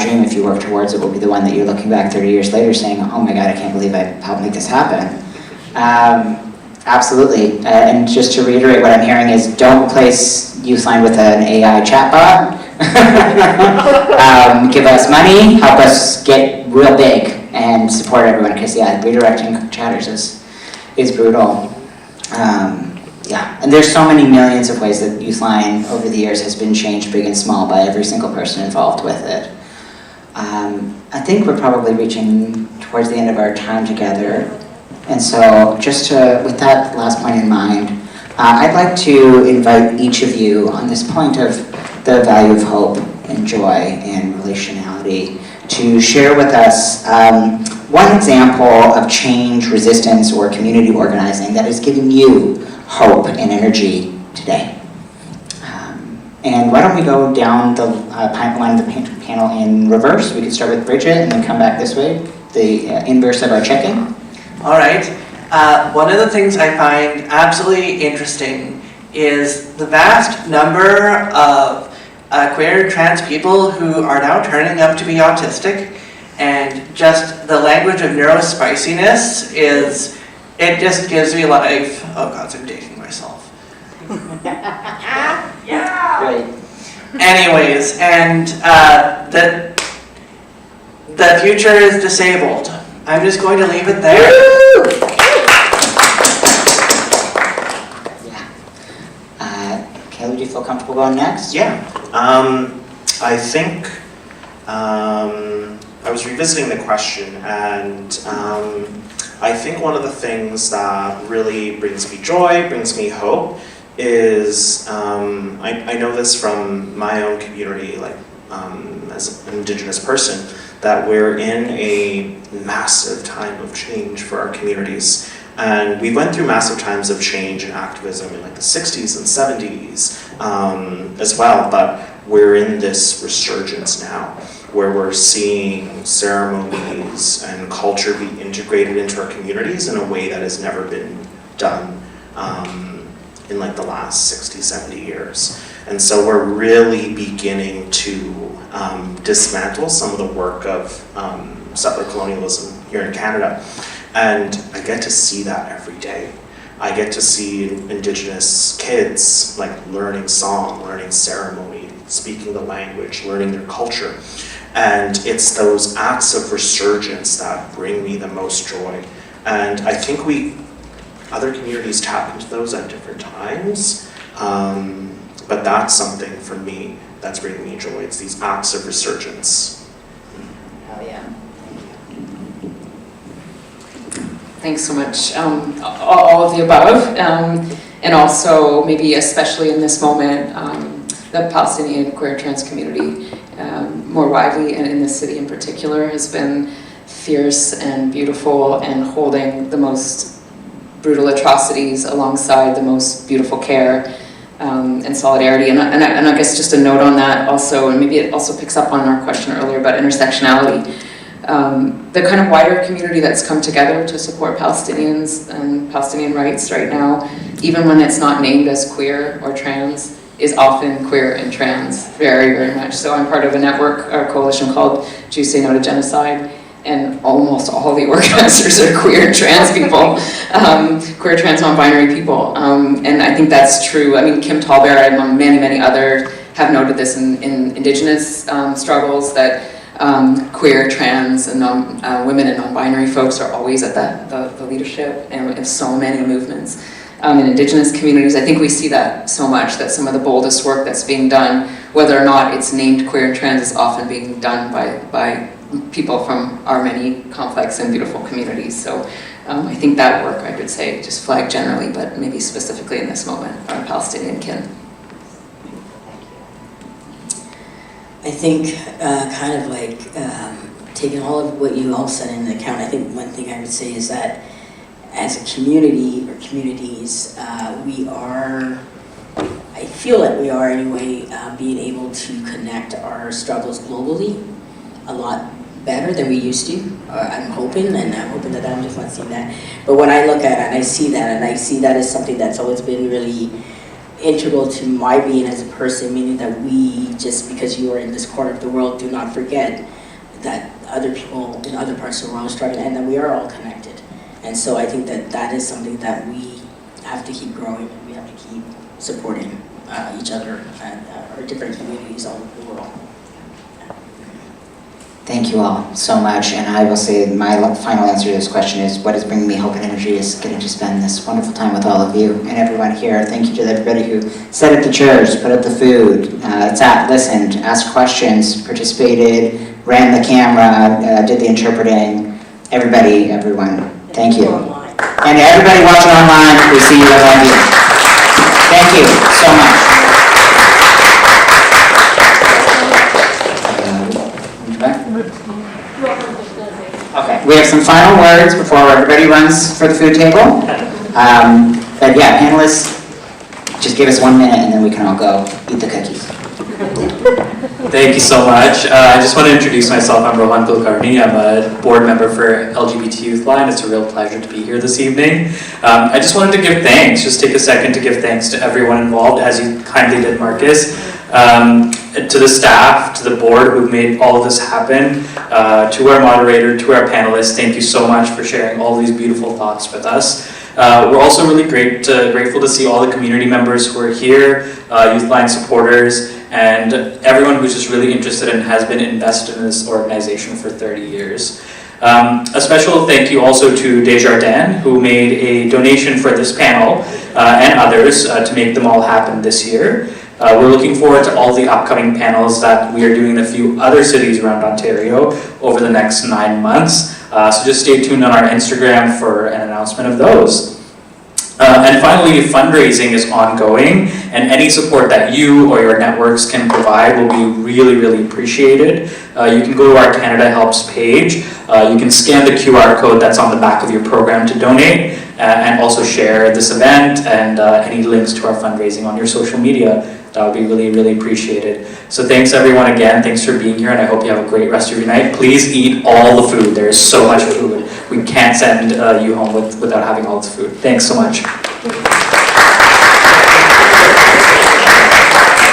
dream, if you work towards it, will be the one that you're looking back 30 years later saying, oh my God, I can't believe I helped make this happen. Absolutely. And just to reiterate, what I'm hearing is don't replace YouthLine with an AI chatbot. Give us money, help us get real big and support everyone, because yeah, redirecting chatters is brutal. Yeah, and there's so many millions of ways that YouthLine over the years has been changed big and small by every single person involved with it. I think we're probably reaching towards the end of our time together. And so just with that last point in mind, I'd like to invite each of you on this point of the value of hope and joy and relationality to share with us one example of change, resistance, or community organizing that is giving you hope and energy today. And why don't we go down the line of the panel in reverse? We could start with Bridget and then come back this way, the inverse of our check-in. All right. One of the things I find absolutely interesting is the vast number of queer and trans people who are now turning up to be autistic, and just the language of neurospiciness it just gives me life. Oh God, I'm dating myself. Yeah! Great. Anyways, and the future is disabled. I'm just going to leave it there. Yeah. Caleb, do you feel comfortable going next? Yeah. I think I was revisiting the question, and I think one of the things that really brings me joy, brings me hope, is I know this from my own community, like as an Indigenous person, that we're in a massive time of change for our communities. And we went through massive times of change and activism in like the 60s and 70s as well, but we're in this resurgence now where we're seeing ceremonies and culture be integrated into our communities in a way that has never been done in like the last 60, 70 years. And so we're really beginning to dismantle some of the work of settler colonialism here in Canada. And I get to see that every day. I get to see Indigenous kids like learning song, learning ceremony, speaking the language, learning their culture. And it's those acts of resurgence that bring me the most joy. And I think other communities tap into those at different times. But that's something for me that's bringing me joy. It's these acts of resurgence. Hell yeah. Thanks so much. All of the above, and also maybe especially in this moment, the Palestinian queer trans community more widely and in this city in particular has been fierce and beautiful and holding the most brutal atrocities alongside the most beautiful care and solidarity. And I guess just a note on that also, and maybe it also picks up on our question earlier about intersectionality. The kind of wider community that's come together to support Palestinians and Palestinian rights right now, even when it's not named as queer or trans, is often queer and trans, very, very much. So I'm part of a network, a coalition called Jews Say No to Genocide, and almost all the organizers are queer and trans people, queer, trans, non-binary people. And I think that's true. I mean, Kim Tallbear, among many, many others, have noted this in Indigenous struggles, that queer, trans, and women and non-binary folks are always at the leadership and in so many movements. In Indigenous communities, I think we see that so much, that some of the boldest work that's being done, whether or not it's named queer and trans, is often being done by people from our many complex and beautiful communities. So I think that work, I could say, just flag generally, but maybe specifically in this moment, our Palestinian kin. I think kind of like taking all of what you all said into account, I think one thing I would say is that as a community or communities, we are, I feel that we are anyway, being able to connect our struggles globally a lot better than we used to. I'm hoping that I'm just not seeing that. But when I look at it, and I see that as something that's always been really integral to my being as a person, meaning that we, just because you are in this corner of the world, do not forget that other people in other parts of the world are struggling and that we are all connected. And so I think that that is something that we have to keep growing, and we have to keep supporting each other and our different communities all over the world. Thank you all so much, and I will say my final answer to this question is what is bringing me hope and energy is getting to spend this wonderful time with all of you and everyone here. Thank you to everybody who set up the chairs, put up the food, sat, listened, asked questions, participated, ran the camera, did the interpreting. Everyone, thank you. And everybody watching online, we see you and love you. Thank you so much. Okay, we have some final words before everybody runs for the food table. But yeah, panelists, just give us 1 minute and then we can all go eat the cookies. Thank you so much. I just want to introduce myself. I'm Rohan Kulkarni. I'm a board member for LGBT YouthLine. It's a real pleasure to be here this evening. I just wanted to give thanks, just take a second to give thanks to everyone involved, as you kindly did, Markus. To the staff, to the board who've made all of this happen, to our moderator, to our panelists, thank you so much for sharing all these beautiful thoughts with us. We're also really grateful to see all the community members who are here, YouthLine supporters, and everyone who's just really interested and has been invested in this organization for 30 years. A special thank you also to Desjardins, who made a donation for this panel and others to make them all happen this year. We're looking forward to all the upcoming panels that we are doing in a few other cities around Ontario over the next 9 months. So just stay tuned on our Instagram for an announcement of those. And finally, fundraising is ongoing, and any support that you or your networks can provide will be really, really appreciated. You can go to our Canada Helps page. You can scan the QR code that's on the back of your program to donate, and also share this event and any links to our fundraising on your social media. That would be really, really appreciated. So thanks everyone again. Thanks for being here, and I hope you have a great rest of your night. Please eat all the food. There is so much food. We can't send you home without having all this food. Thanks so much.